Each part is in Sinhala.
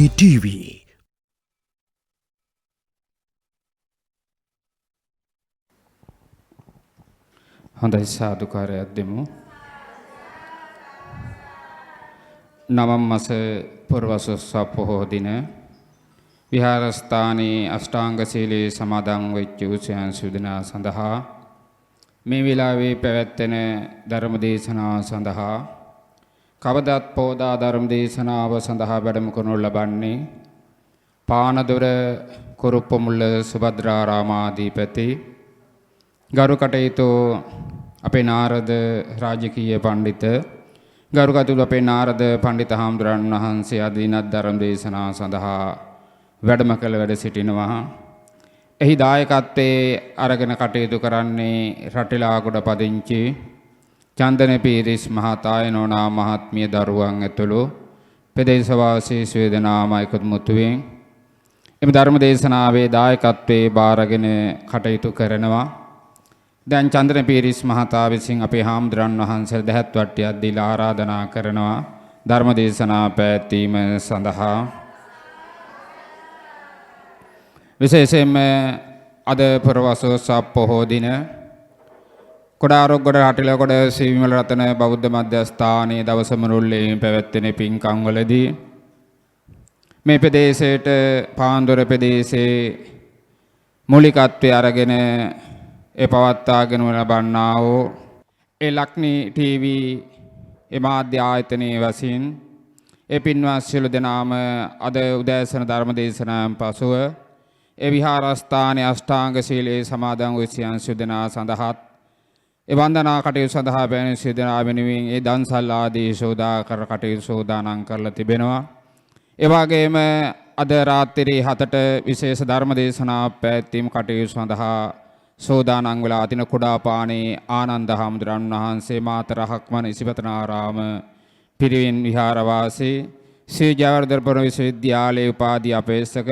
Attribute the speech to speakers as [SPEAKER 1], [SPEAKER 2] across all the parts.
[SPEAKER 1] Mini TV.
[SPEAKER 2] හොඳයි සාදුකාරයක් දෙමු. නවම් මාස පුරවසුස්සා පොහෝ දින විහාරස්ථානයේ අෂ්ටාංග සීලයේ සමාදන් වෙච්ච උසයන් සුදිනා සඳහා මේ වෙලාවේ පැවැත්වෙන ධර්ම දේශනාව සඳහා කවදත් පෝදා ධර්ම දේශනාව සඳහා වැඩම කරනු ලබන්නේ පානදොර කුරුප්පමුල්ල සුභද්‍රාරාමාධිපති ගරු කටයුතු අපේ නාරද රාජකීය පඬිත ගරු කටයුතු අපේ නාරද පඬිත හාමුදුරන් වහන්සේ අදිනත් ධර්ම දේශනාව සඳහා වැඩම කළ වැඩ සිටිනවා. එහි දායකත්වයේ අරගෙන කටයුතු කරන්නේ රටිලාගොඩ පදිංචි චන්දන පීරිස් මහතාය නෝනා මහත්මිය දරුවන් ඇතුළු ප්‍රදේශවාසී ස්වේදනාම එකතු මුතුවෙන් එම ධර්ම දේශනාවේ දායකත්වයේ බාරගෙන කටයුතු කරනවා. දැන් චන්දන පීරිස් මහතා විසින් අපේ හාමුදුරන් වහන්සේ දහත් වට්ටියක් දීලා ආරාධනා කරනවා ධර්ම දේශනා පැවැත්වීම සඳහා. විශේෂයෙන්ම අද පුරවසුස්සා පොහෝ දින කොඩාරොග්ගොඩ රටිලගොඩ ශ්‍රී විමල රතන බෞද්ධ මධ්‍යස්ථානයේ දවස මුළුල්ලේ පැවැත්වෙන පින්කම් වලදී මේ ප්‍රදේශයට පාන්දොර ප්‍රදේශයේ මූලිකත්වයේ අරගෙන ඒ පවත්වාගෙන ලබන්නා වූ ඒ ලක්නි ටීවී ඒ මාධ්‍ය ආයතනයේ වශයෙන් ඒ පින්වත් සියලු දෙනාම අද උදෑසන ධර්ම දේශනාවෙන් පසුව ඒ විහාරස්ථානයේ අෂ්ටාංග සීලයේ සමාදන් වූ සියන් සුදනා සඳහාත් ඒ වන්දනා කටයුතු සඳහා පැමිණි සියදෙනා වෙනුවෙන් ඒ දන්සල් ආදී සෝදා කර කටයුතු සෝදානම් කරලා තිබෙනවා. ඒ වගේම අද රාත්‍රී 7ට විශේෂ ධර්ම දේශනාවක් පැවැත්වීම කටයුතු සඳහා සෝදානම් වෙලා තින කුඩාපානේ ආනන්ද හාමුදුරන් වහන්සේ මාතර හක්මන ඉසිපතනාරාම පිරිවෙන් විහාරවාසී ශ්‍රී ජයවර්ධනපුර විශ්වවිද්‍යාලයේ උපාධි අපේක්ෂක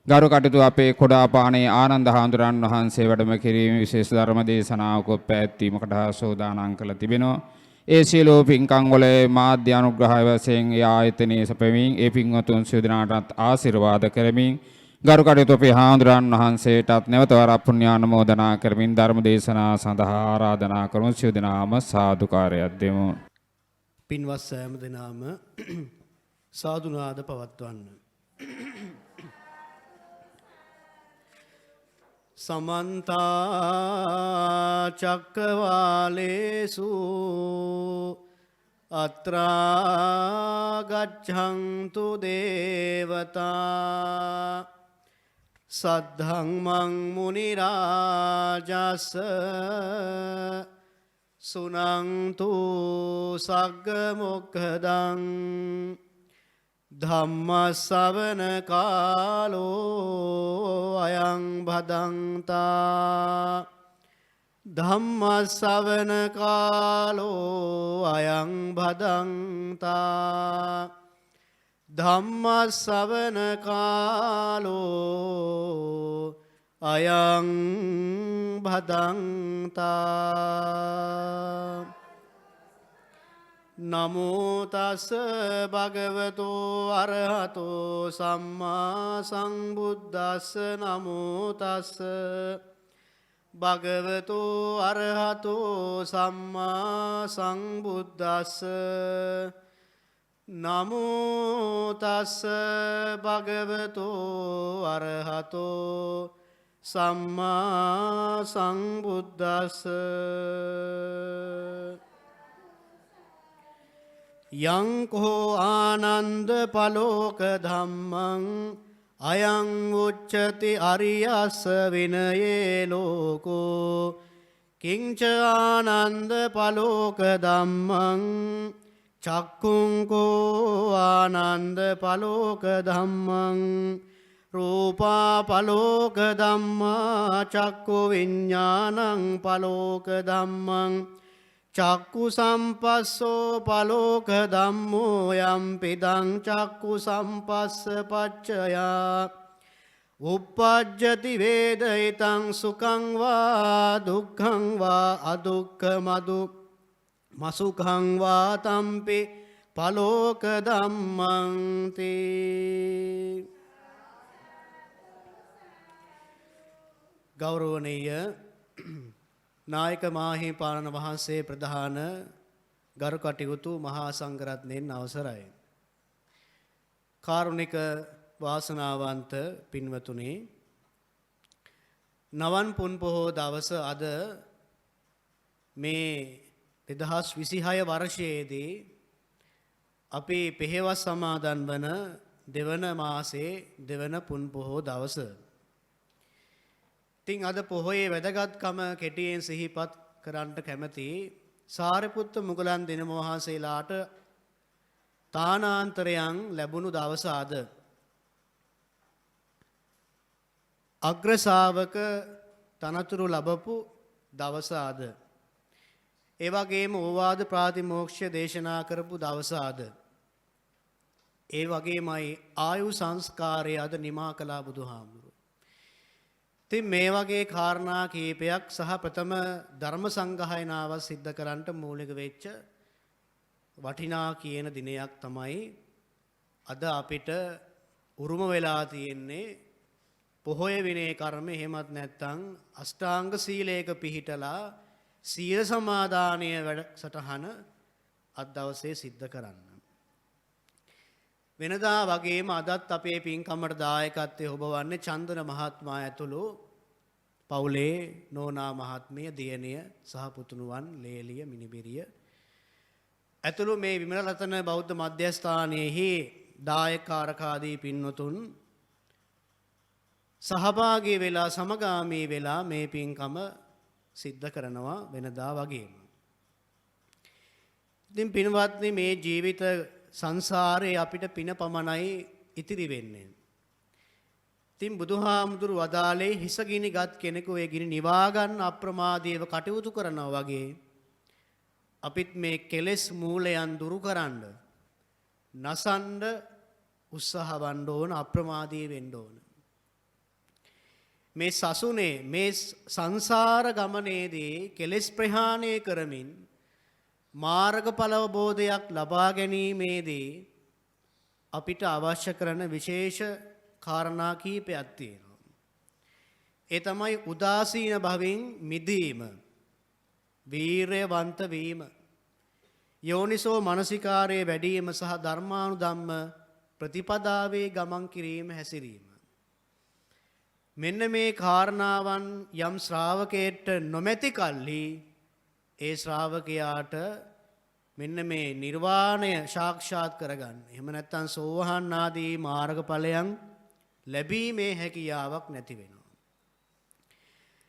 [SPEAKER 2] ගරු කටයුතු අපේ කුඩාපානේ ආනන්ද හාමුදුරන් වහන්සේ වැඩම කිරීම විශේෂ ධර්ම දේශනාවක පැවැත්වීමකට සෝදානම් කළ තිබෙනවා. ඒ සියලු පින්කම් වල මාධ්‍ය අනුග්‍රහය වශයෙන් ඒ ආයතනයේ සැපෙමින් ඒ පින්වතුන් සියලු දෙනාටත් ආශිර්වාද කරමින් ගරු කටයුතු අපේ හාමුදුරන් වහන්සේටත් නැවත වරක් පුණ්‍යානුමෝදනා කරමින් ධර්ම දේශනා සඳහා ආරාධනා කරමු. සියලු දෙනාම සාදුකාරයක් දෙමු.
[SPEAKER 3] පින්වත් සෑම දෙනාම සාදුනාද පවත්වන්න. සමන්ත චක්කවාලේසු අත්‍රා ගච්ඡන්තු දේවතා සද්ධම්මං මුනි රාජස් සුනන්තු සග්ග මොක්ඛදං ධම්ම ශ්‍රවණ කාලෝ අයං භදංතා ධම්ම ශ්‍රවණ කාලෝ අයං භදංතා ධම්ම ශ්‍රවණ කාලෝ අයං භදංතා. නමෝ තස් භගවතෝ අරහතෝ සම්මා සම්බුද්දස්ස. නමෝ තස් භගවතෝ අරහතෝ සම්මා සම්බුද්දස්ස. නමෝ තස් භගවතෝ අරහතෝ සම්මා සම්බුද්දස්ස. යං කෝ ආනන්ද පලෝක ධම්මං අයං උච්චති අරියස්ස විනයේ ලෝකෝ කිංච ආනන්ද පලෝක ධම්මං චක්කුං කෝ ආනන්ද පලෝක ධම්මං රූපා පලෝක ධම්මා චක්කු විඤ්ඤාණං පලෝක ධම්මං චක්කු සම්පස්සෝ පලෝක ධම්මෝ යම්පිදං චක්කු සම්පස්ස පච්චයා උප්පජ්ජති වේදිතං සුඛං වා දුක්ඛං වා අදුක්ඛ මසුඛං වා තම්පි පලෝක ධම්මං තේ. ගෞරවනීය නායක මාහිමිපාණන් වහන්සේ ප්‍රධාන ගරු කටයුතු මහා සංඝරත්නයන් අවසරයි. කාරුණික වාසනාවන්ත පින්වතුනි, නවන් පුන් පොහෝ දවස අද මේ 2026 වර්ෂයේදී අපි පෙහෙවස් සමාදන් වන දෙවන මාසයේ දෙවන පුන් පොහෝ දවස. ඉතින් අද පොහොයේ වැදගත්කම කෙටියෙන් සිහිපත් කරන්නට කැමති සාරිපුත්ත මුගලන් දෙනම වහන්සේලාට තානාන්තරයන් ලැබුණු දවස අද. අග්‍ර ශාවක තනතුරු ලැබපු දවස අද. ඒ වගේම ඕවාද ප්‍රාතිමෝක්ෂ දේශනා කරපු දවස අද. ඒ වගේමයි ආයු සංස්කාරය අද නිමා කළා බුදුහාමුදුරුවෝ. ඉතින් මේ වගේ කාරණා කීපයක් සහ ප්‍රථම ධර්ම සංගායනාව සිද්ධ කරන්නට මූලික වෙච්ච වටිනා කියන දිනයක් තමයි අද අපිට උරුම වෙලා තියෙන්නේ. පොහොය විනය කර්ම එහෙමත් නැත්නම් අෂ්ටාංග සීලයක පිහිටලා සීල සමාදානය වැඩසටහන අද දවසේ සිද්ධ කරන්න. වෙනදා වගේම අදත් අපේ පින්කමට දායකත්වයේ ඔබවන්නේ චන්දන මහත්මයා ඇතුළු පවුලේ නෝනා මහත්මිය, දියණිය සහ පුතුණුවන් ලේලිය, මිනිබිරිය ඇතුළු මේ විමල රතන බෞද්ධ මධ්‍යස්ථානයේහි දායකාරකාදී පින්වතුන් සහභාගී වෙලා සමගාමී වෙලා මේ පින්කම සිද්ධ කරනවා වෙනදා වගේම. ඉතින් පින්වත්නි, මේ ජීවිත සංසාරේ අපිට පින පමණයි ඉතිරි වෙන්නේ. ඉතින් බුදුහාමුදුරු වදාළේ හිස ගිනි ගත් කෙනෙකු ඒ ගිනි නිවා ගන්න අප්‍රමාදීව කටයුතු කරනවා වගේ අපිත් මේ කෙලෙස් මූලයන් දුරු කරන්න නසන්න උත්සාහවන්න ඕන, අප්‍රමාදී වෙන්න ඕන. මේ සසුනේ මේ සංසාර ගමනේදී කෙලෙස් ප්‍රහාණය කරමින් මාර්ගඵල අවබෝධයක් ලබා ගැනීමේදී අපිට අවශ්‍ය කරන විශේෂ කාරණා කීපයක් තියෙනවා. ඒ තමයි උදාසීන භවෙන් මිදීම, වීරයවන්ත වීම, යෝනිසෝ මනසිකාරයේ වැඩිම සහ ධර්මානුධම්ම ප්‍රතිපදාවේ ගමන් කිරීම, හැසිරීම. මෙන්න මේ කාරණාවන් යම් ශ්‍රාවකයෙක්ට නොමැති කල්හි ඒ ශ්‍රාවකයාට මෙන්න මේ නිර්වාණය සාක්ෂාත් කරගන්න, එහෙම නැත්නම් සෝවාන් ආදී මාර්ගඵලයන් ලැබීමේ හැකියාවක් නැති වෙනවා.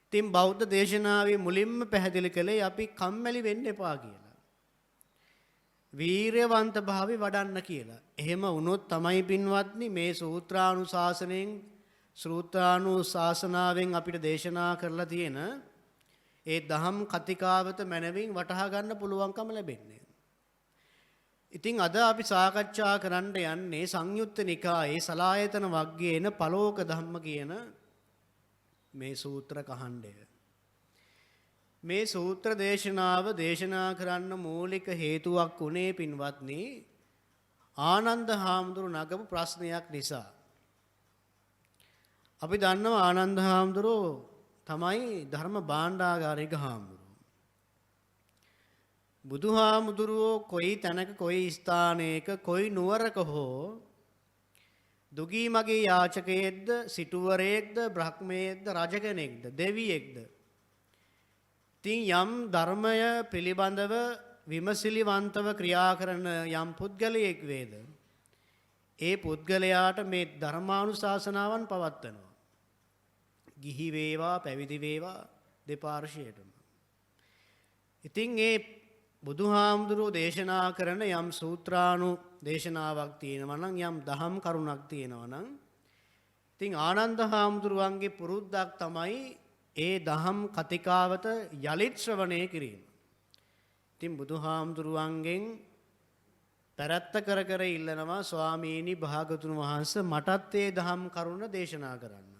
[SPEAKER 3] ඉතින් බෞද්ධ දේශනාවේ මුලින්ම පැහැදිලි කළේ අපි කම්මැලි වෙන්න එපා කියලා. වීරයවන්ත භාවය වඩන්න කියලා. එහෙම වුණොත් තමයි පින්වත්නි මේ සූත්‍රානුශාසනයෙන් ශ්‍රූතානුශාසනාවෙන් අපිට දේශනා කරලා තියෙන ඒ දහම් කතිකාවත මනවින් වටහා ගන්න පුළුවන්කම ලැබෙන්නේ. ඉතින් අද අපි සාකච්ඡා කරන්න යන්නේ සංයුත්ත නිකායේ සලායතන වග්ගයේන පලෝක ධම්ම කියන මේ සූත්‍ර කහණ්ඩය. මේ සූත්‍ර දේශනාව දේශනා කරන්න මූලික හේතුවක් උනේ පින්වත්නි ආනන්ද හාමුදුරු නගපු ප්‍රශ්නයක් නිසා. අපි දන්නවා ආනන්ද හාමුදුරුවෝ තමයි ධර්ම භාණ්ඩාගාරික හාමුදුරුවෝ. බුදුහාමුදුරුවෝ කොයි තැනක, කොයි ස්ථානයක, කොයි නුවරක හෝ දුගී මගේ යාචකයෙක්ද, සිටුවරයෙක්ද, බ්‍රහ්මයෙක්ද, රජ කෙනෙක්ද, දෙවියෙක්ද, ඉතින් යම් ධර්මය පිළිබඳව විමසිලිවන්තව ක්‍රියා කරන යම් පුද්ගලයෙක් වේද, ඒ පුද්ගලයාට මේ ධර්මානුශාසනාවන් පවත්වනවා. ගිහි වේවා පැවිදි වේවා දෙපාර්ශ්වයටම. ඉතින් ඒ බුදුහාමුදුරුවෝ දේශනා කරන යම් සූත්‍රානු දේශනාවක් තියෙනවා නම්, යම් දහම් කරුණක් තියෙනවා නම්, ඉතින් ආනන්ද හාමුදුරුවන්ගේ පුරුද්දක් තමයි ඒ දහම් කතිකාවත යලිත් ශ්‍රවණය කිරීම. ඉතින් බුදුහාමුදුරුවන්ගෙන් පැරැත්ත කර කර ඉල්ලනවා, ස්වාමීනි භාගතුන් වහන්සේ මටත් ඒ දහම් කරුණ දේශනා කරන්න.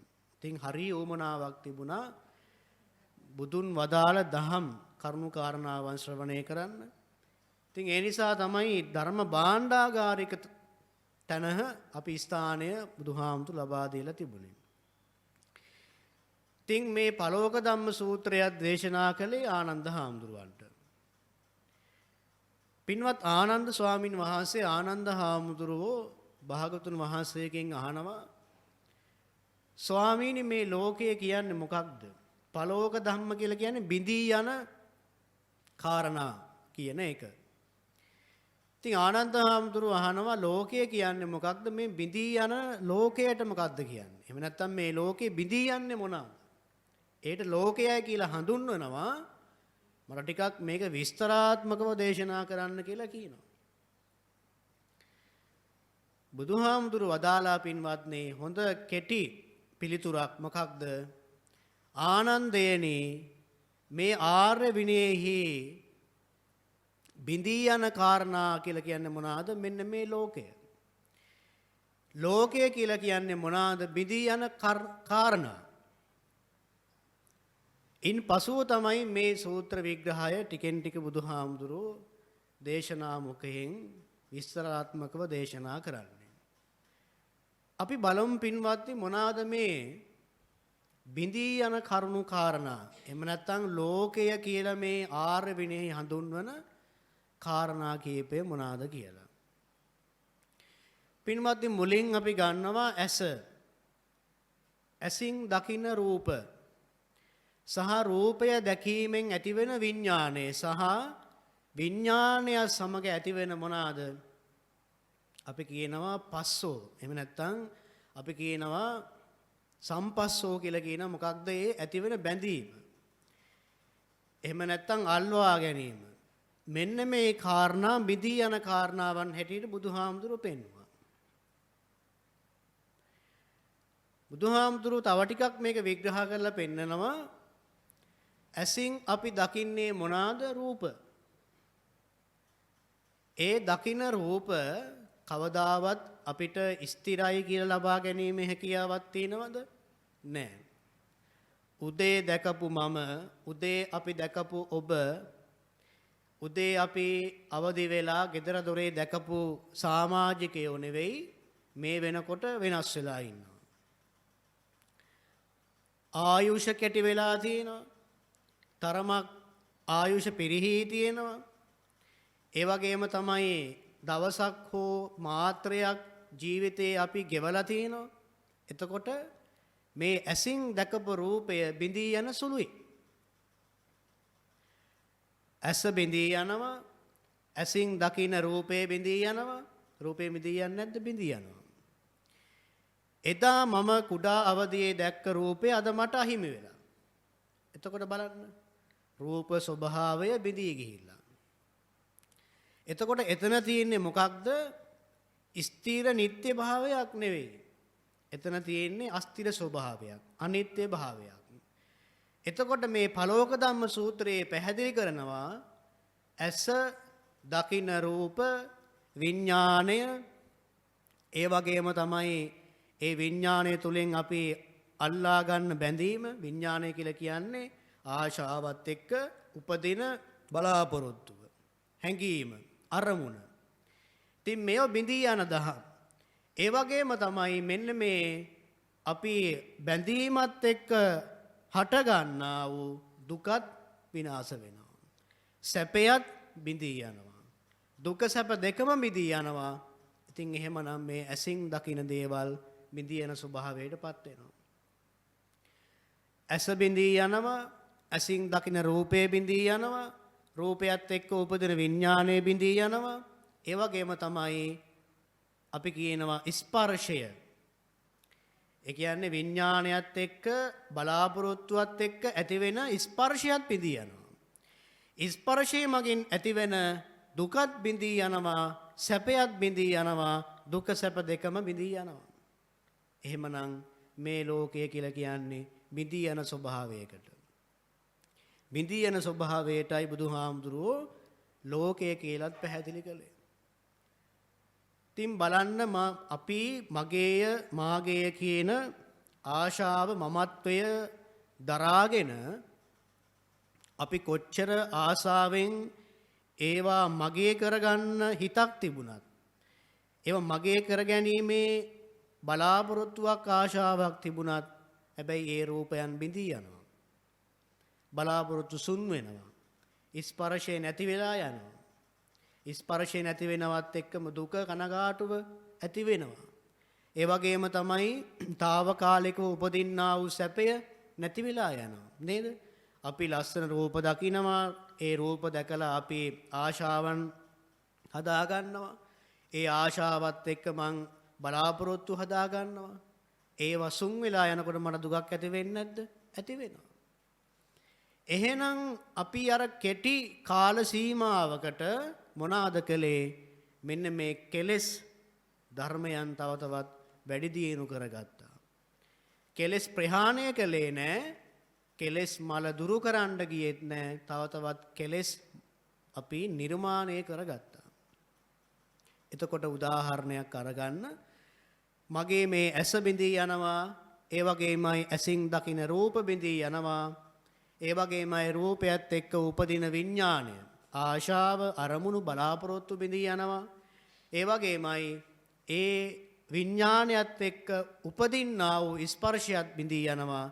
[SPEAKER 3] ඉතින් හරි උවමනාවක් තිබුණා බුදුන් වදාළ දහම් කරුණු කාරණාවන් ශ්‍රවණය කරන්න. ඉතින් ඒ නිසා තමයි ධර්ම භාණ්ඩාගාරික තැන අපි ස්ථානය බුදුහාමුදුරු ලබා දීලා තිබුණේ. ඉතින් මේ පළෝක ධම්ම සූත්‍රයත් දේශනා කළේ ආනන්ද හාමුදුරුවන්ට. පින්වත් ආනන්ද ස්වාමින් වහන්සේ ආනන්ද හාමුදුරුවෝ භාගතුන් වහන්සේගෙන් අහනවා, ස්වාමීනි මේ ලෝකය කියන්නේ මොකක්ද? පළෝක ධම්ම කියලා කියන්නේ බිඳී යන කාරණා කියන එක. ඉතින් ආනන්ද හාමුදුරුවෝ අහනවා ලෝකය කියන්නේ මොකක්ද? මේ බිඳී යන ලෝකයට මොකක්ද කියන්නේ? එහෙම නැත්නම් මේ ලෝකේ බිඳී යන්නේ මොනවාද? ඒකට ලෝකයයි කියලා හඳුන්වනවා. මට ටිකක් මේක විස්තරාත්මකව දේශනා කරන්න කියලා කියනවා. බුදුහාමුදුරු වදාලා පින්වත්නි හොඳ කෙටි පිළිතුරක් මොකක්ද? ආනන්දයනි මේ ආර්ය විනයෙහි බිඳී යන කාරණා කියලා කියන්නේ මොනවාද? මෙන්න මේ ලෝකය. ලෝකය කියලා කියන්නේ මොනවාද? බිඳී යන කාරණා. ඉන් පසුව තමයි මේ සූත්‍ර විග්‍රහය ටිකෙන් ටික බුදුහාමුදුරුවෝ දේශනා මුඛයෙන් විස්තරාත්මකව දේශනා කරන්නේ. අපි බලමු පින්වත්නි මොනවාද මේ බිඳී යන කරුණු කාරණා. එහෙම නැත්නම් ලෝකය කියලා මේ ආර්ය විනයෙහි හඳුන්වන කාරණා කීපය මොනවාද කියලා. පින්වත්නි මුලින් අපි ගන්නවා ඇස. ඇසින් දකින්න රූප සහ රූපය දැකීමෙන් ඇතිවෙන විඥානය සහ විඥානය සමග ඇතිවෙන මොනවාද? අපි කියනවා පස්සෝ. එහෙම නැත්නම් අපි කියනවා සම්පස්සෝ කියලා කියන මොකක්ද ඒ ඇතිවෙන බැඳීම. එහෙම නැත්නම් අල්වා ගැනීම. මෙන්න මේ කාරණා බිඳී යන කාරණාවන් හැටියට බුදුහාමුදුරුවෝ පෙන්වුවා. බුදුහාමුදුරුවෝ තව ටිකක් මේක විග්‍රහ කරලා පෙන්නනවා. ඇසින් අපි දකින්නේ මොනවාද? රූප. ඒ දකින රූප කවදාවත් අපිට ස්ථිරයි කියලා ලබා ගැනීම හැකියාවක් තියෙනවද? නැහැ. උදේ දැකපු මම, උදේ අපි දැකපු ඔබ, උදේ අපි අවදි වෙලා ගෙදර දොරේ දැකපු සමාජිකයෝ නෙවෙයි මේ වෙනකොට වෙනස් වෙලා ඉන්නවා. ආයුෂ කැටි වෙලා තියෙනවා. තරමක් ආයුෂ පිරිහී තියෙනවා. ඒ වගේම තමයි දවසක් හෝ මාත්‍රයක් ජීවිතේ අපි ගෙවලා තියෙනවා. එතකොට මේ ඇසින් දැකපු රූපය බිඳී යන සුළුයි. ඇස බිඳී යනවා. ඇසින් දකින රූපේ බිඳී යනවා. රූපේ බිඳී යන්නේ නැද්ද? බිඳී යනවා. එදා මම කුඩා අවදියේ දැක්ක රූපේ අද මට අහිමි වෙලා. එතකොට බලන්න රූප ස්වභාවය බිඳී ගිහිල්ලා. එතකොට එතන තියෙන්නේ මොකක්ද? ස්ථිර නිට්ටය භාවයක් නෙවෙයි. එතන තියෙන්නේ අස්ථිර ස්වභාවයක්, අනිත්‍ය භාවයක්. එතකොට මේ පළෝක ධම්ම සූත්‍රයේ පැහැදිලි කරනවා ඇස දකින්න රූප විඥාණය ඒ වගේම තමයි ඒ විඥාණය තුලින් අපි අල්ලා ගන්න බැඳීම. විඥාණය කියලා කියන්නේ ආශාවත් එක්ක උපදින බලාපොරොත්තුව, හැඟීම, අරමුණ. ඉතින් මේව බිඳී යන දහම්. ඒ වගේම තමයි මෙන්න මේ අපි බැඳීමත් එක්ක හට ගන්නා වූ දුකත් විනාශ වෙනවා. සැපයත් බිඳී යනවා. දුක සැප දෙකම බිඳී යනවා. ඉතින් එහෙමනම් මේ ඇසින් දකින දේවල් බිඳී යන ස්වභාවයටපත් වෙනවා. ඇස බිඳී යනවා. ඇසින් දකින රූපේ බිඳී යනවා. රූපයත් එක්ක උපදින විඥානය බිඳී යනවා. ඒ වගේම තමයි අපි කියනවා ස්පර්ශය. ඒ කියන්නේ විඥානයත් එක්ක බලාපොරොත්තුවත් එක්ක ඇතිවෙන ස්පර්ශයත් බිඳී යනවා. ස්පර්ශය මගින් ඇතිවෙන දුකත් බිඳී යනවා. සැපයත් බිඳී යනවා. දුක සැප දෙකම බිඳී යනවා. එහෙමනම් මේ ලෝකය කියලා කියන්නේ බිඳී යන ස්වභාවයකට. බිඳී යන ස්වභාවයටයි බුදුහාමුදුරුවෝ ලෝකය කියලාත් පැහැදිලි කළේ. ඉතින් බලන්න අපි මගේය මාගේය කියන ආශාව මමත්වය දරාගෙන අපි කොච්චර ආසාවෙන් ඒවා මගේ කරගන්න හිතක් තිබුණත් ඒවා මගේ කරගැනීමේ බලාපොරොත්තුවක් ආශාවක් තිබුණත් හැබැයි ඒ රූපයන් බිඳී යනවා. බලාපොරොත්තු සුන් වෙනවා. ස්පර්ශය නැති වෙලා යනවා. ස්පර්ශය නැති වෙනවත් එක්කම දුක කනගාටුව ඇති වෙනවා. ඒ වගේම තමයි తాවකාලිකව උපදින්නා වූ සැපය නැති වෙලා යනවා. නේද? අපි ලස්සන රූප දකිනවා. ඒ රූප දැකලා අපි ආශාවන් හදා ගන්නවා. ඒ ආශාවත් එක්ක මං බලාපොරොත්තු හදා ගන්නවා. ඒ වසුන් වෙලා යනකොට මට දුකක් ඇති වෙන්නේ නැද්ද? ඇති වෙනවා. එහෙනම් අපි අර කෙටි කාල සීමාවකට මොනවාද කළේ? මෙන්න මේ කෙලෙස් ධර්මයන් තව තවත් වැඩි දියුණු කරගත්තා. කෙලෙස් ප්‍රහාණය කළේ නැහැ. කෙලෙස් මල දුරු කරන්න ගියෙත් නැහැ. තව තවත් කෙලෙස් අපි නිර්මාණය කරගත්තා. එතකොට උදාහරණයක් අරගන්න. මගේ මේ ඇස බිඳී යනවා. ඒ වගේමයි ඇසින් දකින රූප බිඳී යනවා. ඒ වගේමයි රූපයත් එක්ක උපදින විඥාණය, ආශාව, අරමුණු, බලාපොරොත්තු බිඳී යනවා. ඒ වගේමයි ඒ විඥාණයත් එක්ක උපදින්නා වූ ස්පර්ශයත් බිඳී යනවා.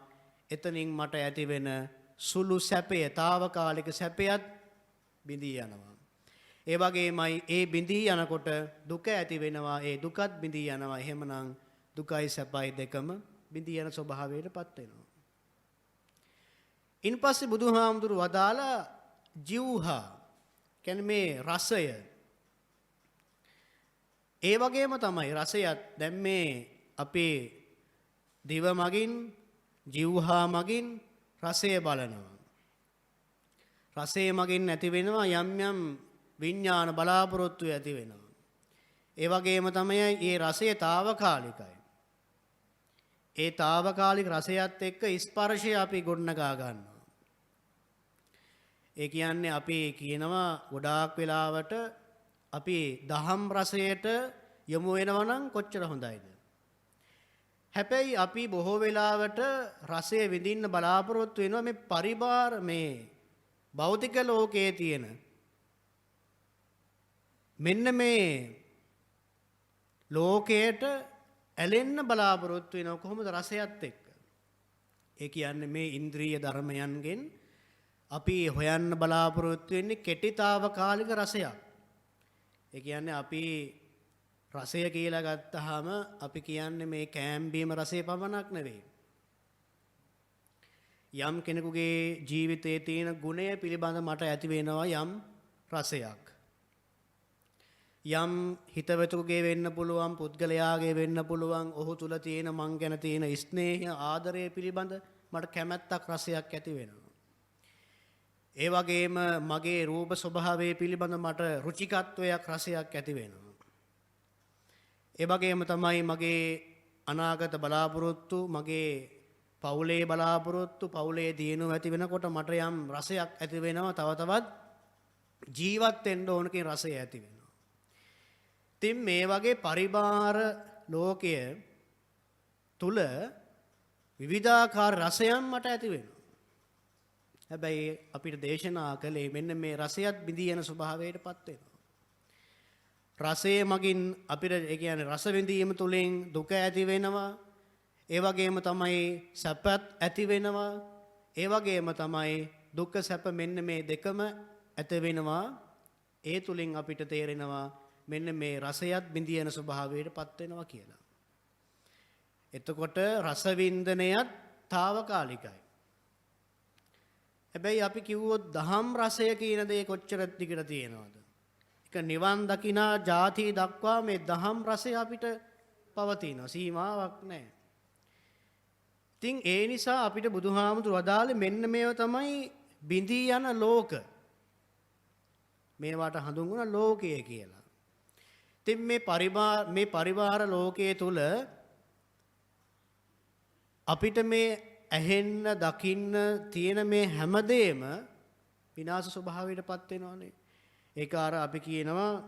[SPEAKER 3] එතනින් මට ඇතිවෙන සුළු සැපය, తాවකාලික සැපයත් බිඳී යනවා. ඒ වගේමයි ඒ බිඳී යනකොට දුක ඇති වෙනවා. ඒ දුකත් බිඳී යනවා. එහෙමනම් දුකයි සැපයි දෙකම බිඳී යන ස්වභාවයටපත් වෙනවා. ඉන්පස්සේ බුදුහාමුදුරු වදාලා ජීවහා කියන්නේ මේ රසය. ඒ වගේම තමයි රසයත් දැන් මේ අපේ දිව මගින් ජීවහා මගින් රසය බලනවා. රසය මගින් ඇති වෙනවා යම් යම් විඥාන බලාපොරොත්තු ඇති වෙනවා. ඒ වගේම තමයි මේ රසය తాවකාලිකයි. ඒ తాවකාලික රසයත් එක්ක ස්පර්ශය අපි ගොඩනගා ගන්නවා. ඒ කියන්නේ අපි කියනවා ගොඩාක් වෙලාවට අපි දහම් රසයට යොමු වෙනවා නම් කොච්චර හොඳයිද? හැබැයි අපි බොහෝ වෙලාවට රසය විඳින්න බලාපොරොත්තු වෙනවා මේ පරිබාර මේ භෞතික ලෝකයේ තියෙන මෙන්න මේ ලෝකයට ඇලෙන්න බලාපොරොත්තු වෙනවා කොහොමද රසයත් එක්ක. ඒ කියන්නේ මේ ඉන්ද්‍රිය ධර්මයන්ගෙන් අපි හොයන්න බලාපොරොත්තු වෙන්නේ කෙටිතාවකාලික රසයක්. ඒ කියන්නේ අපි රසය කියලා ගත්තාම අපි කියන්නේ මේ කෑම බීම රසය පමණක් නෙවෙයි. යම් කෙනෙකුගේ ජීවිතයේ තියෙන ගුණය පිළිබඳ මට ඇති වෙනවා යම් රසයක්. යම් හිතවතුගේ වෙන්න පුළුවන්, පුද්ගලයාගේ වෙන්න පුළුවන්, ඔහු තුල තියෙන මං ගැන තියෙන ස්නේහය, ආදරය පිළිබඳ මට කැමැත්තක් රසයක් ඇති වෙනවා. ඒ වගේම මගේ රූප ස්වභාවය පිළිබඳ මට රුචිකත්වයක් රසයක් ඇති වෙනවා. ඒ වගේම තමයි මගේ අනාගත බලාපොරොත්තු, මගේ පවුලේ බලාපොරොත්තු, පවුලේ දියුණුව ඇති වෙනකොට මට යම් රසයක් ඇති වෙනවා. තව තවත් ජීවත් වෙන්න ඕන කියන රසය ඇති වෙනවා. ඉතින් මේ වගේ පරිබාර ලෝකය තුල විවිධාකාර රසයන් මට ඇති වෙනවා. හැබැයි අපිට දේශනා කළේ මෙන්න මේ රසයත් බිඳී යන ස්වභාවයටපත් වෙනවා. රසය මගින් අපිට ඒ කියන්නේ රස විඳීම තුළින් දුක ඇති වෙනවා. ඒ වගේම තමයි සැපත් ඇති වෙනවා. ඒ වගේම තමයි දුක්ඛ සැප මෙන්න මේ දෙකම ඇති වෙනවා. ඒ තුලින් අපිට තේරෙනවා මෙන්න මේ රසයත් බිඳී යන ස්වභාවයටපත් වෙනවා කියලා. එතකොට රස වින්දනයත් తాවකාලිකයි. හැබැයි අපි කිව්වොත් දහම් රසය කියන දේ කොච්චර දිගට තියෙනවද? ඒක නිවන් දකිනා ಜಾති දක්වා මේ දහම් රසය අපිට පවතිනවා. සීමාවක් නැහැ. ඉතින් ඒ නිසා අපිට බුදුහාමුදුරු වදාළේ මෙන්න මේව තමයි බිඳී යන ලෝක. මේවට හඳුන්වන ලෝකය කියලා. ඉතින් මේ පරිවාර ලෝකයේ තුල අපිට මේ ඇහෙන්න දකින්න තියෙන මේ හැමදේම විනාශ ස්වභාවයටපත් වෙනවානේ. ඒක අර අපි කියනවා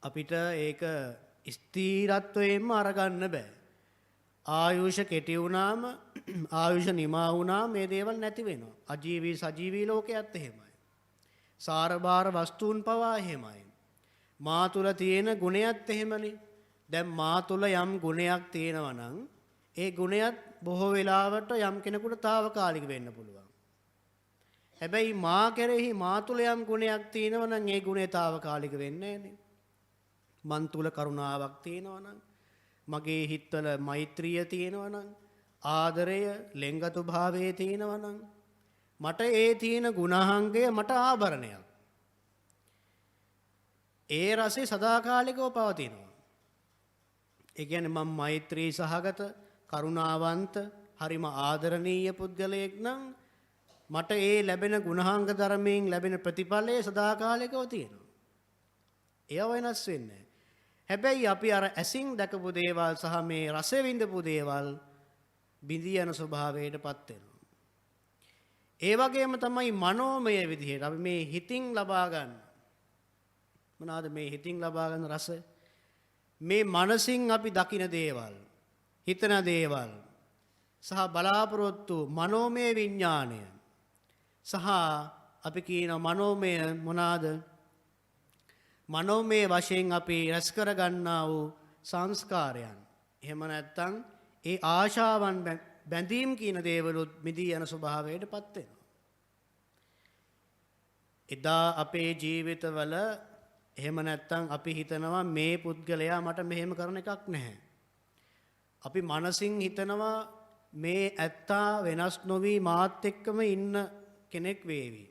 [SPEAKER 3] අපිට ඒක ස්ථීරත්වයෙන්ම අරගන්න බෑ. ආයුෂ කෙටි වුණාම ආයුෂ නිමා වුණාම මේ දේවල් නැති වෙනවා. අජීවී සජීවී ලෝකයේත් එහෙමයි. සාරභාර වස්තුන් පවා එහෙමයි. මා තුල තියෙන ගුණයත් එහෙමනේ. දැන් මා තුල යම් ගුණයක් තියෙනවා නම් ඒ ගුණයත් බොහෝ වෙලාවට යම් කෙනෙකුට తాවකාලික වෙන්න පුළුවන්. හැබැයි මා කෙරෙහි මා තුල යම් ගුණයක් තියෙනවා නම් ඒ ගුණය తాවකාලික වෙන්නේ නැහනේ. මන් තුල කරුණාවක් තියෙනවා නම් මගේ හිතවල මෛත්‍රිය තියෙනවා නම් ආදරය ලෙන්ගතු භාවයේ තියෙනවා නම් මට ඒ තියෙන ගුණාංගය මට ආභරණයක්. ඒ රසේ සදාකාලිකව පවතිනවා. ඒ කියන්නේ මම මෛත්‍රී සහගත කරුණාවන්ත හරිම ආදරණීය පුද්ගලයෙක් නම් මට ඒ ලැබෙන ගුණාංග ධර්මයෙන් ලැබෙන ප්‍රතිඵලය සදාකාලිකව තියෙනවා. ඒව වෙනස් වෙන්නේ නැහැ. හැබැයි අපි අර ඇසින් දැකපු දේවල් සහ මේ රස විඳපු දේවල් බිඳී යන ස්වභාවයටපත් වෙනවා. ඒ වගේම තමයි මනෝමය විදිහට අපි මේ හිතින් ලබා ගන්න. මොනවාද මේ හිතින් ලබා ගන්න රස? මේ මනසින් අපි දකින දේවල්, හිතන දේවල් සහ බලාපොරොත්තු මනෝමය විඥාණය සහ අපි කියන මනෝමය මොනවාද? මනෝමය වශයෙන් අපි රැස් කර ගන්නා වූ සංස්කාරයන්. එහෙම නැත්නම් ඒ ආශාවන් බැඳීම් කියන දේවලුත් මිදී යන ස්වභාවයටපත් වෙනවා. එදා අපේ ජීවිතවල එහෙම නැත්නම් අපි හිතනවා මේ පුද්ගලයා මට මෙහෙම කරන එකක් නැහැ. අපි මනසින් හිතනවා මේ ඇත්තා වෙනස් නොවි මාත් එක්කම ඉන්න කෙනෙක් වේවි.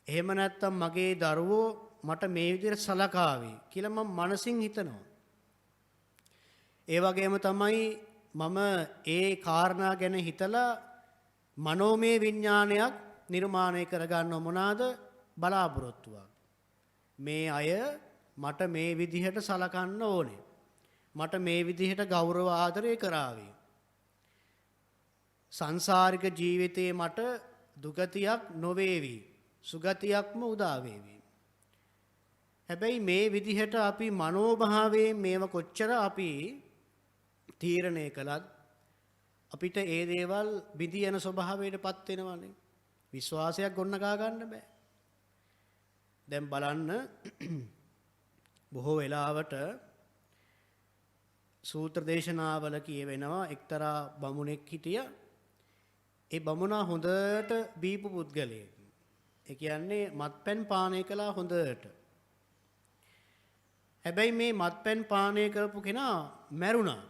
[SPEAKER 3] එහෙම නැත්නම් මගේ දරුවෝ මට මේ විදිහට සලකාවි කියලා මම මනසින් හිතනවා. ඒ වගේම තමයි මම ඒ කාරණා ගැන හිතලා මනෝමය විඥානයක් නිර්මාණය කරගන්නව මොනවාද? බලාපොරොත්තුවක්. මේ අය මට මේ විදිහට සලකන්න ඕනේ. මට මේ විදිහට ගෞරව ආදරය කරાવી. සංසාරික ජීවිතේ මට දුගතියක් නොවේවි. සුගතියක්ම උදා වේවි. හැබැයි මේ විදිහට අපි මනෝභාවයෙන් මේව කොච්චර අපි තීරණය කළත් අපිට ඒ දේවල් බිඳී යන ස්වභාවයටපත් වෙනවනේ. විශ්වාසයක් ගොඩනගා ගන්න බෑ. දැන් බලන්න බොහෝ වෙලාවට සූත්‍ර දේශනාවල කියවෙනවා එක්තරා බමුණෙක් හිටිය. ඒ බමුණා හොඳට බීපු පුද්ගලයෙක්. ඒ කියන්නේ මත්පැන් පානය කළා හොඳට. හැබැයි මේ මත්පැන් පානය කරපු කෙනා මැරුණා.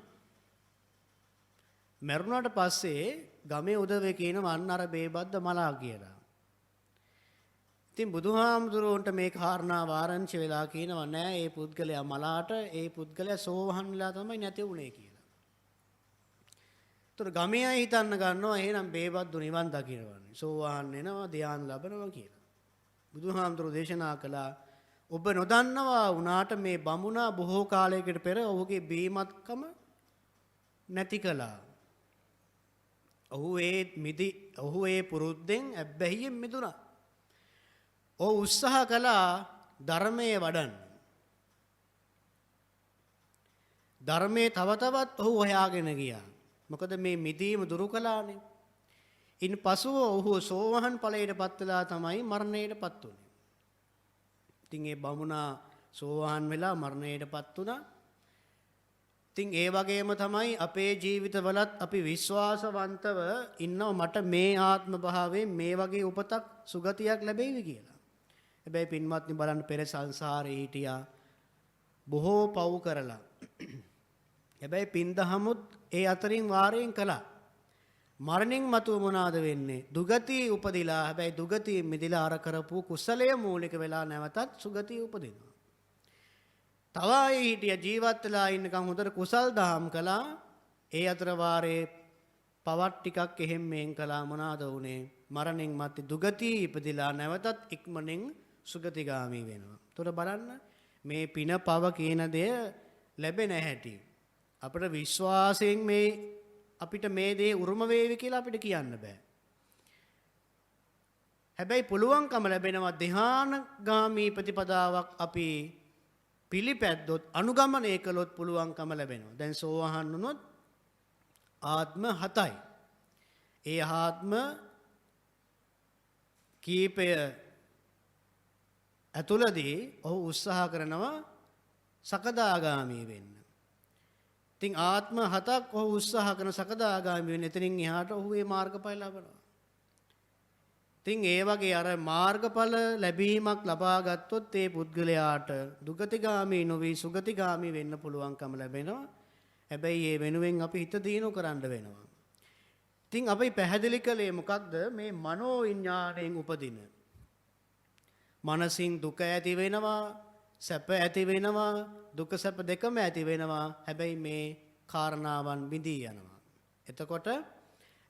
[SPEAKER 3] මැරුණාට පස්සේ ගමේ උදවේ කියනවා අන්න අර බේබද්ද මලා කියලා. ඉතින් බුදුහාමුදුරුවන්ට මේ කාරණා වාරංචි වෙලා කියනවා නෑ ඒ පුද්ගලයා මලාට ඒ පුද්ගලයා සෝවහන් වෙලා තමයි නැති වුණේ කියලා. ඒතර ගමේ අය හිතන්න ගන්නවා එහෙනම් බේබද්දු නිවන් දකින්නවනේ. සෝවහන් වෙනවා ධ්‍යාන ලැබනවා කියලා. බුදුහාමුදුරුවෝ දේශනා කළා ඔබ නොදන්නවා වුණාට මේ බමුණා බොහෝ කාලයකට පෙර ඔහුගේ බීමත්කම නැති කළා. ඔහු ඒ පුරුද්දෙන් ඇබ්බැහියෙන් මිදුණා. ඔහු උත්සාහ කළා ධර්මයේ වඩන්න. ධර්මයේ තව තවත් ඔහු හොයාගෙන ගියා. මොකද මේ මිදීම දුරු කළානේ. ඉන් පසුව ඔහු සෝවහන් ඵලයටපත් වෙලා තමයි මරණයටපත් වුනේ. ඉතින් ඒ බමුණා සෝවහන් වෙලා මරණයටපත් වුණා. ඉතින් ඒ වගේම තමයි අපේ ජීවිතවලත් අපි විශ්වාසවන්තව ඉන්නව මට මේ ආත්ම භාවයෙන් මේ වගේ උපතක් සුගතියක් ලැබෙයිද කියලා. හැබැයි පින්වත්නි බලන්න පෙර සංසාරේ හිටියා බොහෝ පව් කරලා. හැබැයි පින්දහමුත් ඒ අතරින් වාරයෙන් කළා. මරණින් මතුව මොනවාද වෙන්නේ? දුගතිය උපදිලා. හැබැයි දුගතිය මිදිලා අර කරපු කුසලය මූලික වෙලා නැවතත් සුගතිය උපදිනවා. තව අය හිටිය ජීවත් වෙලා ඉන්නකම් හොඳට කුසල් දහම් කළා. ඒ අතර වාරේ පවත් ටිකක් එහෙම් මෙන් කළා. මොනවාද වුනේ? මරණින් මත්තේ දුගතිය ඉපදිලා නැවතත් ඉක්මනින් සුගතිගාමී වෙනවා. ඒතකොට බලන්න මේ පින පව කියන දේ ලැබෙන හැටි. අපිට විශ්වාසයෙන් අපිට මේ දේ උරුම වේවි කියලා අපිට කියන්න බෑ. හැබැයි පුළුවන්කම ලැබෙනවා ධ්‍යානගාමී ප්‍රතිපදාවක් අපි පිළිපැද්දොත් අනුගමනය කළොත් පුළුවන්කම ලැබෙනවා. දැන් සෝවහන් වුණොත් ආත්ම 7යි. ඒ ආත්ම කීපය ඇතුළදී ඔහු උත්සාහ කරනවා සකදාගාමී වෙන්න. ඉතින් ආත්ම 7ක් ඔහු උත්සාහ කරන සකදාගාමී වෙන්න. එතනින් එහාට ඔහු මේ මාර්ගඵල ලබනවා. ඉතින් ඒ වගේ අර මාර්ගඵල ලැබීමක් ලබා ගත්තොත් ඒ පුද්ගලයාට දුගතිගාමී නොවි සුගතිගාමී වෙන්න පුළුවන්කම ලැබෙනවා. හැබැයි ඒ වෙනුවෙන් අපි හිත දිනු කරන්න වෙනවා. ඉතින් අපි පැහැදිලි කළේ මොකක්ද? මේ මනෝ විඥාණයෙන් උපදින මනසින් දුක ඇති වෙනවා, සැප ඇති වෙනවා, දුක සැප දෙකම ඇති වෙනවා. හැබැයි මේ කාරණාවන් බිඳී යනවා. එතකොට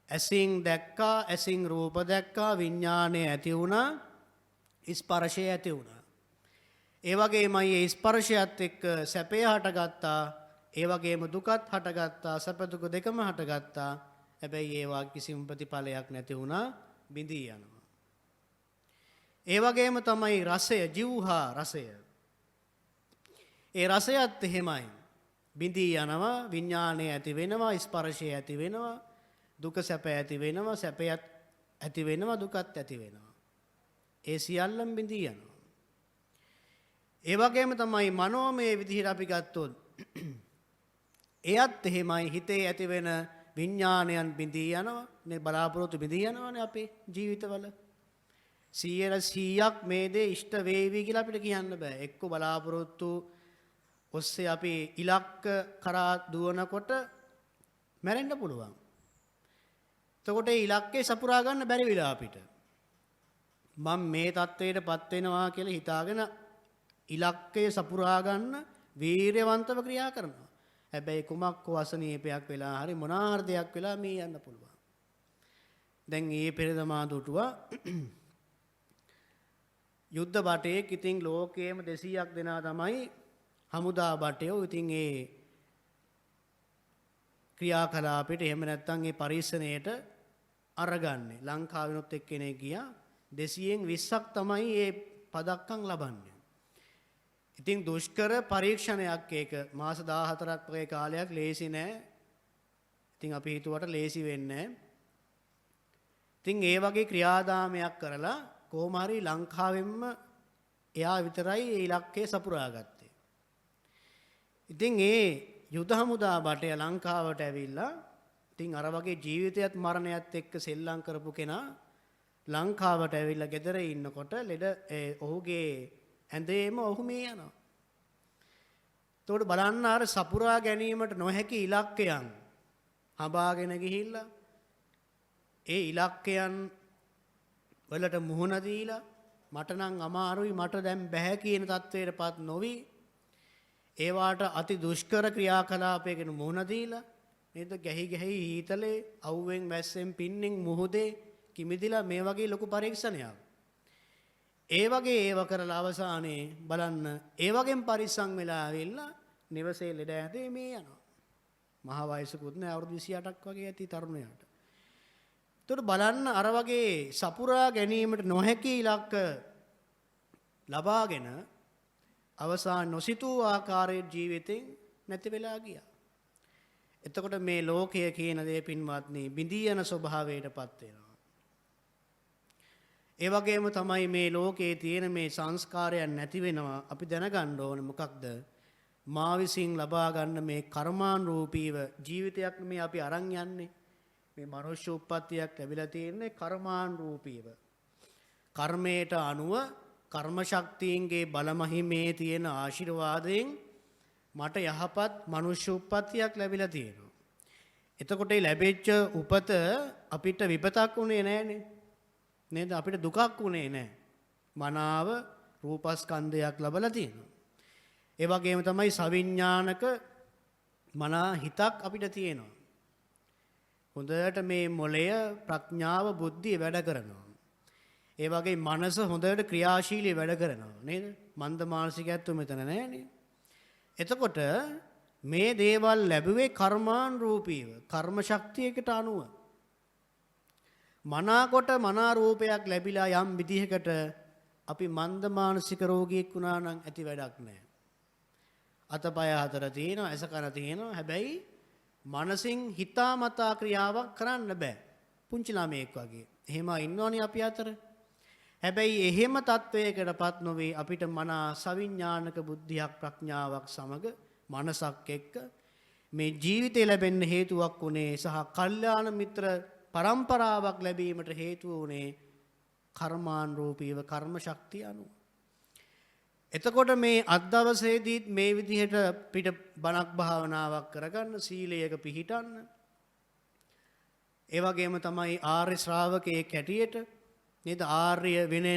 [SPEAKER 3] ඇසින් දැක්කා, ඇසින් රූප දැක්කා, විඥාණය ඇති වුණා, ස්පර්ශය ඇති වුණා. ඒ වගේමයි ඒ ස්පර්ශයත් එක්ක සැපය හටගත්තා, ඒ වගේම දුකත් හටගත්තා, සැප දුක දෙකම හටගත්තා. හැබැයි ඒවා කිසිම ප්‍රතිඵලයක් නැති වුණා, බිඳී යනවා. ඒ වගේම තමයි රසය, ජීවහා රසය. ඒ රසයත් එහෙමයි. බිඳී යනවා, විඥාණය ඇති වෙනවා, ස්පර්ශය ඇති වෙනවා, දුක සැප ඇති වෙනවා, සැපයත් ඇති වෙනවා, දුකත් ඇති වෙනවා. ඒ සියල්ලම බිඳී යනවා. ඒ වගේම තමයි මනෝමය විදිහට අපි ගත්තොත් එයත් එහෙමයි. හිතේ ඇති වෙන විඥානයන් බිඳී යනවා. මේ බලාපොරොත්තු බිඳී යනවානේ අපේ ජීවිතවල. 100% මේ දේ ඉෂ්ට වේවි කියලා අපිට කියන්න බෑ. එක්ක බලාපොරොත්තු ඔස්සේ අපි ඉලක්ක කරා දුවනකොට මැරෙන්න පුළුවන්. එතකොට ඒ ඉලක්කේ සපුරා ගන්න බැරි වෙලා අපිට. මම මේ தത്വයටපත් වෙනවා කියලා හිතාගෙන ඉලක්කය සපුරා ගන්න වීරයවන්තව ක්‍රියා කරනවා. හැබැයි කුමක් හෝ අසනීපයක් වෙලා හරි මොනවා හරි දෙයක් වෙලා මේ යන්න පුළුවන්. දැන් මේ පෙරදමා දුටුවා යුද්ධ බටේක්. ඉතින් ලෝකයේම 200ක් දෙනා තමයි හමුදා බටයෝ. ඉතින් ඒ ක්‍රියාකලාපයට එහෙම නැත්නම් ඒ පරීක්ෂණයට අරගන්නේ. ලංකාවෙනොත් එක්කෙනෙක් ගියා 220ක් තමයි ඒ පදක්කම් ලබන්නේ. ඉතින් දුෂ්කර පරීක්ෂණයක් ඒක. මාස 14ක් වගේ කාලයක් ලේසි නෑ. ඉතින් අපි හිතුවට ලේසි වෙන්නේ නෑ. ඉතින් ඒ වගේ ක්‍රියාදාමයක් කරලා කොහොම හරි ලංකාවෙන්ම එයා විතරයි ඒ ඉලක්කය සපුරා ගත්තේ. ඉතින් ඒ යුද හමුදා බටය ලංකාවට ඇවිල්ලා ඉතින් අර වගේ ජීවිතයත් මරණයත් එක්ක සෙල්ලම් කරපු කෙනා ලංකාවට ඇවිල්ලා ගෙදර ඉන්නකොට ඔහුගේ ඇඳේම ඔහු මේ යනවා. එතකොට බලන්න අර සපුරා ගැනීමට නොහැකි ඉලක්කයන් හඹාගෙන ගිහිල්ලා ඒ ඉලක්කයන් වලට මුහුණ දීලා මට නම් අමාරුයි, මට දැන් බෑ කියන තත්වයටපත් නොවි ඒවාට අති දුෂ්කර ක්‍රියාකලාපයකට මුහුණ දීලා නේද ගැහි හීතලේ අවුවෙන් වැස්සෙන් පින්නෙන් මුහුදේ කිමිදිලා මේ වගේ ලොකු පරීක්ෂණයක්. ඒ වගේ ඒව කරලා අවසානයේ බලන්න ඒ වගේම පරිස්සම් වෙලා ආවිල්ලා නිවසේ ලෙඩ ඇඳේ මේ යනවා. මහා වයසකුත් නෑ, අවුරුදු 28ක් වගේ ඇති තරුණයාට. එතකොට බලන්න අර වගේ සපුරා ගැනීමට නොහැකි ඉලක්ක ලබාගෙන අවසාන නොසිතූ ආකාරයේ ජීවිතෙන් නැති වෙලා ගියා. එතකොට මේ ලෝකය කියන දේ පින්වත්නි බිඳී යන ස්වභාවයටපත් වෙනවා. ඒ වගේම තමයි මේ ලෝකයේ තියෙන මේ සංස්කාරයන් නැති වෙනවා. අපි දැනගන්න ඕනේ මොකක්ද? මා විසින් ලබා ගන්න මේ කර්මානුරූපීව ජීවිතයක් මේ අපි අරන් යන්නේ. මේ මනුෂ්‍ය උප්පත්තියක් ලැබිලා තියෙන්නේ කර්මානුරූපීව. කර්මයට අනුව කර්ම ශක්තියන්ගේ බලමහිමේ තියෙන ආශිර්වාදයෙන් මට යහපත් මනුෂ්‍ය උප්පත්තියක් ලැබිලා තියෙනවා. එතකොට මේ ලැබෙච්ච උපත අපිට විපතක් උනේ නැහනේ. නේද? අපිට දුකක් උනේ නැහැ. මනාව රූපස්කන්ධයක් ලැබලා තියෙනවා. ඒ වගේම තමයි සවිඥානික මනා හිතක් අපිට තියෙනවා. හොඳට මේ මොළය ප්‍රඥාව බුද්ධිය වැඩ කරනවා. ඒ වගේ මනස හොඳට ක්‍රියාශීලී වැඩ කරනවා නේද? මන්ද මානසිකත්වය මෙතන නැහැනේ. එතකොට මේ දේවල් ලැබුවේ කර්මානුරූපීව, කර්ම ශක්තියකට අනුව. මනාකොට මනා රූපයක් ලැබිලා යම් විදිහකට අපි මන්ද මානසික රෝගියෙක් වුණා නම් ඇති වැඩක් නැහැ. අතපය හතර තියෙනවා, ඇස කන තියෙනවා. හැබැයි මනසින් හිතාමතා ක්‍රියාවක් කරන්න බෑ. පුංචි ළමයෙක් වගේ. එහෙම ඉන්නවනේ අපි අතර. හැබැයි එහෙම තත්වයකටපත් නොවේ අපිට මනා සවිඥානික බුද්ධියක් ප්‍රඥාවක් සමග මනසක් එක්ක මේ ජීවිතය ලැබෙන්න හේතුවක් වුණේ සහ කල්යාණ මිත්‍ර පරම්පරාවක් ලැබීමට හේතුව වුණේ කර්මානුරූපීව කර්ම ශක්තිය අනුව. එතකොට මේ අද්දවසේදීත් මේ විදිහට පිට බණක් භාවනාවක් කරගන්න සීලයක පිහිටන්න. ඒ වගේම තමයි ආර්ය ශ්‍රාවකයෙක් හැටියට නේද ආර්ය විනය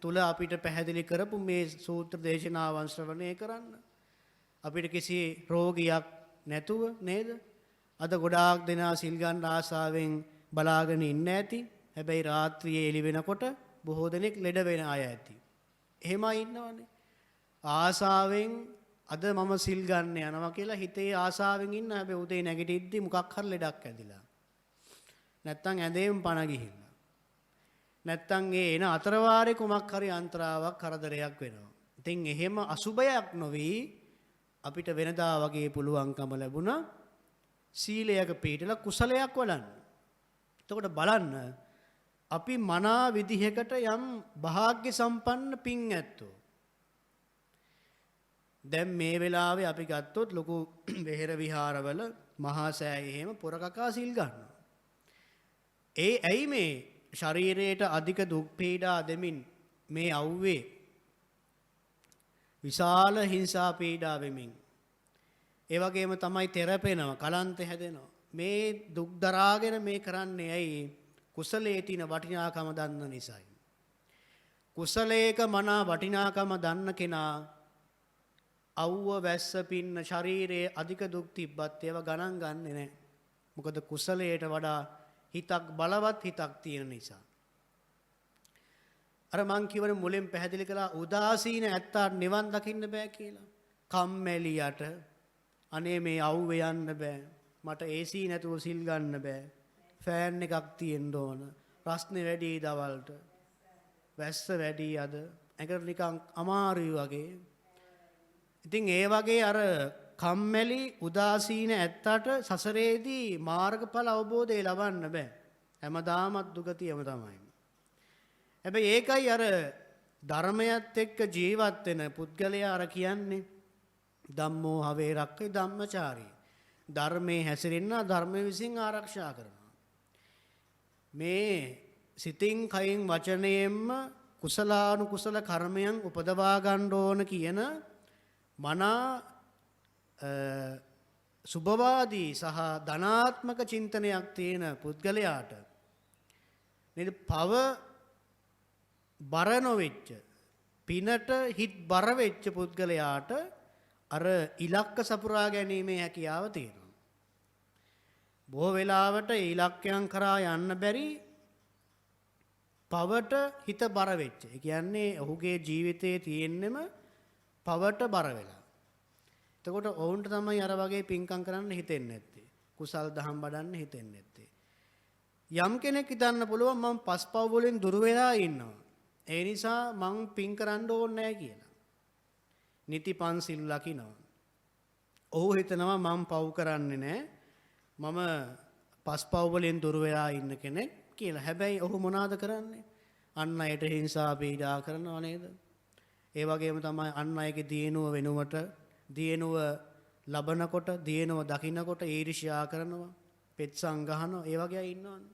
[SPEAKER 3] තුල අපිට පැහැදිලි කරපු මේ සූත්‍ර දේශනාවන් ශ්‍රවණය කරන්න. අපිට කිසි රෝගියක් නැතුව නේද? අද ගොඩාක් දෙනා සිල් ගන්න ආසාවෙන් බලාගෙන ඉන්න ඇති. හැබැයි රාත්‍රියේ එළි වෙනකොට බොහෝ දෙනෙක් ලෙඩ වෙන අය ඇති. එහෙමයි ඉන්නවනේ. ආසාවෙන් අද මම සිල් ගන්න යනවා කියලා හිතේ ආසාවෙන් ඉන්න හැබැයි උදේ නැගිටිද්දි මොකක් හරි ලෙඩක් ඇදිලා. නැත්තම් ඇඳේම පණ ගිහිල්ලා. නැත්තම් ඒ එන අතරවාරේ කුමක් හරි අන්තරාවක් කරදරයක් වෙනවා. ඉතින් එහෙම අසුබයක් නොවි අපිට වෙනදා වගේ පුළුවන්කම ලැබුණා සීලයක පිළිපදලා කුසලයක් වඩන්න. එතකොට බලන්න අපි මනා විදිහකට යම් භාග්‍ය සම්පන්න පින් ඇත්තෝ. දැන් මේ වෙලාවේ අපි ගත්තොත් ලොකු වෙහෙර විහාරවල මහා සෑයේ එහෙම පොරකකා සිල් ගන්නවා. ඇයි මේ ශරීරයට අධික දුක් පීඩා දෙමින් මේ අවුවේ විශාල හිංසා පීඩා වෙමින් ඒ වගේම තමයි තෙරපෙනවා කලන්ත හැදෙනවා මේ දුක් දරාගෙන මේ කරන්නේ ඇයි කුසලයේ තියෙන වටිනාකම දන්න නිසායි. කුසලයක මනා වටිනාකම දන්න කෙනා අවුව වැස්ස පින්න ශරීරයේ අධික දුක් තිබ්බත් ඒවා ගණන් ගන්නෙ නැහැ. මොකද කුසලයට වඩා හිතක් බලවත් හිතක් තියෙන නිසා. අර මං කියවන මුලින් පැහැදිලි කළා උදාසීන ඇත්තාට නිවන් දකින්න බෑ කියලා. කම්මැලියට අනේ මේ අවුවේ යන්න බෑ. මට AC නැතුව සිල් ගන්න බෑ. ෆෑන් එකක් තියෙන්න ඕන. රස්නේ වැඩි දවල්ට. වැස්ස වැඩි අද. ඒකට නිකන් අමාරුයි වගේ. ඉතින් ඒ වගේ අර කම්මැලි උදාසීන ඇත්තට සසරේදී මාර්ගඵල අවබෝධය ලබන්න බෑ. හැමදාමත් දුගතියම තමයි. හැබැයි ඒකයි අර ධර්මයත් එක්ක ජීවත් වෙන පුද්ගලයා අර කියන්නේ ධම්මෝ හවේ රක්කේ ධම්මචාරී. ධර්මයේ හැසිරෙන්න ධර්මයේ විසින් ආරක්ෂා කරනවා. මේ සිතින් කයින් වචනයෙන්ම කුසලානුකුසල කර්මයන් උපදවා ගන්න ඕන කියන මනා සුභවාදී සහ ධනාත්මක චින්තනයක් තියෙන පුද්ගලයාට නේද පව බර නොවෙච්ච පිනට හිත් බර වෙච්ච පුද්ගලයාට අර ඉලක්ක සපුරා ගැනීමේ හැකියාව තියෙනවා. බොහෝ වෙලාවට ඉලක්කයන් කරා යන්න බැරි පවට හිත බර වෙච්ච. ඒ කියන්නේ ඔහුගේ ජීවිතයේ තියෙන්නෙම පවට බර වෙලා. එතකොට ඔවුන්ට තමයි අර වගේ පින්කම් කරන්න හිතෙන්නේ නැත්තේ. කුසල් දහම් වඩන්න හිතෙන්නේ නැත්තේ. යම් කෙනෙක් හිතන්න පුළුවන් මම පස්පව් වලින් දුර වෙලා ඉන්නවා. ඒ නිසා මං පින් කරන්න ඕනේ නැහැ කියලා. නිති පන්සිල් ලකිනවා. ඔහු හිතනවා මම පව් කරන්නේ නැහැ. මම පස්පව් වලින් දුර වෙලා ඉන්න කෙනෙක් කියලා. හැබැයි ඔහු මොනවාද කරන්නේ? අන් අයට හිංසා පීඩා කරනවා නේද? ඒ වගේම තමයි අන් අයගේ දිනුව වෙනුවට දිනුව ලබනකොට දිනුව දකින්නකොට ඊර්ෂ්‍යා කරනවා, පෙත්සම් ගහනවා, ඒ වගේ අය ඉන්නවනේ.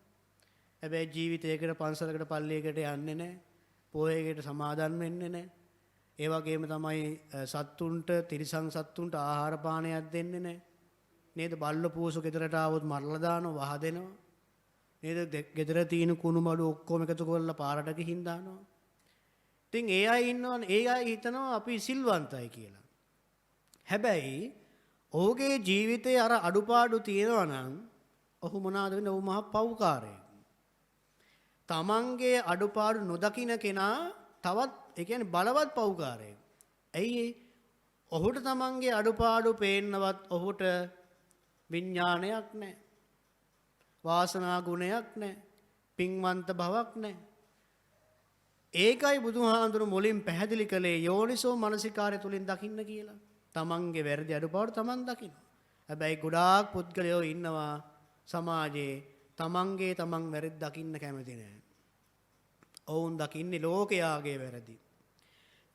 [SPEAKER 3] හැබැයි ජීවිතයකට පන්සලකට පල්ලියකට යන්නේ නැහැ. පොයේකට සමාදන් වෙන්නේ නැහැ. ඒ වගේම තමයි සත්තුන්ට තිරිසන් සත්තුන්ට ආහාර පානයක් දෙන්නේ නැහැ. නේද? බල්ල පූසු ගෙදරට ආවොත් මරලා දානවා, වහ දෙනවා. නේද? ගෙදර තියෙන කුණු මඩු ඔක්කොම එකතු කරලා පාරට ගිහින් දානවා. ඉතින් ඒ අය ඉන්නවනේ, ඒ අය හිතනවා අපි සිල්වන්තයි කියලා. හැබැයි ඔහුගේ ජීවිතේ අර අඩුපාඩු තියෙනවා නම් ඔහු මොනවාද වෙන්නේ? ඔහු මහා පව්කාරයෙක්. තමන්ගේ අඩුපාඩු නොදකින කෙනා තවත් ඒ කියන්නේ බලවත් පව්කාරයෙක්. ඇයි ඔහුට තමන්ගේ අඩුපාඩු පේන්නවත් ඔහුට විඥානයක් නැහැ. වාසනා ගුණයක් නැහැ. පින්වන්ත බවක් නැහැ. ඒකයි බුදුහාඳුරු මුලින් පැහැදිලි කළේ යෝනිසෝ මනසිකාරය තුලින් දකින්න කියලා. තමන්ගේ වැරදි අඩුපාඩු තමන් දකින්න. හැබැයි ගොඩාක් පුද්ගලයෝ ඉන්නවා සමාජයේ තමන් වැරදි දකින්න කැමති නැහැ. ඔවුන් දකින්නේ ලෝකයාගේ වැරදි.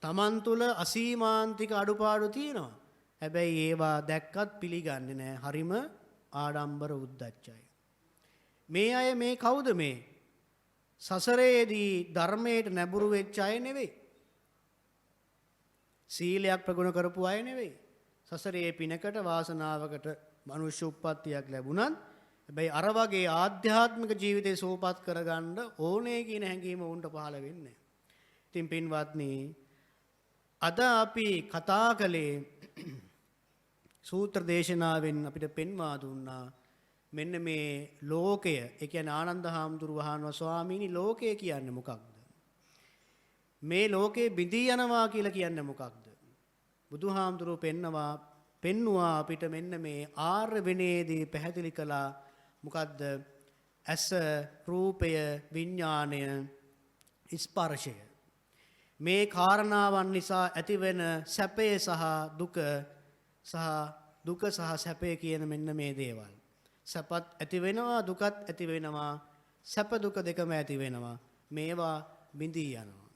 [SPEAKER 3] තමන් තුළ අසීමාන්තික අඩුපාඩු තියෙනවා. හැබැයි ඒවා දැක්කත් පිළිගන්නේ නැහැ. හරිම ආඩම්බර උද්දච්චයි. මේ අය මේ කවුද මේ? සසරේදී ධර්මයට නැඹුරු වෙච්ච අය නෙවෙයි. සීලයක් ප්‍රගුණ කරපු අය නෙවෙයි. සසරේ පිනකට වාසනාවකට මනුෂ්‍ය උප්පත්තියක් ලැබුණත් හැබැයි අර වගේ ආධ්‍යාත්මික ජීවිතේ සෝපත් කරගන්න ඕනේ කියන හැඟීම උන්ට පහළ වෙන්නේ. ඉතින් පින්වත්නි, අද අපි කතා කළේ සූත්‍ර දේශනාවෙන් අපිට පෙන්වා දුන්නා මෙන්න මේ ලෝකය. ඒ කියන්නේ ආනන්ද හාමුදුරුවෝ අහනවා ස්වාමීනි ලෝකය කියන්නේ මොකක්ද? මේ ලෝකේ බිඳී යනවා කියලා කියන්නේ මොකක්ද? බුදුහාමුදුරුවෝ පෙන්නවා අපිට මෙන්න මේ ආර්ය විනයේදී පැහැදිලි කළා. මොකද්ද? ඇස, රූපය, විඥාණය, ස්පර්ශය. මේ කාරණාවන් නිසා ඇතිවෙන සැපය සහ දුක සහ සැපය කියන මෙන්න මේ දේවල්. සැපත් ඇති වෙනවා, දුකත් ඇති වෙනවා, සැප දුක දෙකම ඇති වෙනවා. මේවා බිඳී යනවා.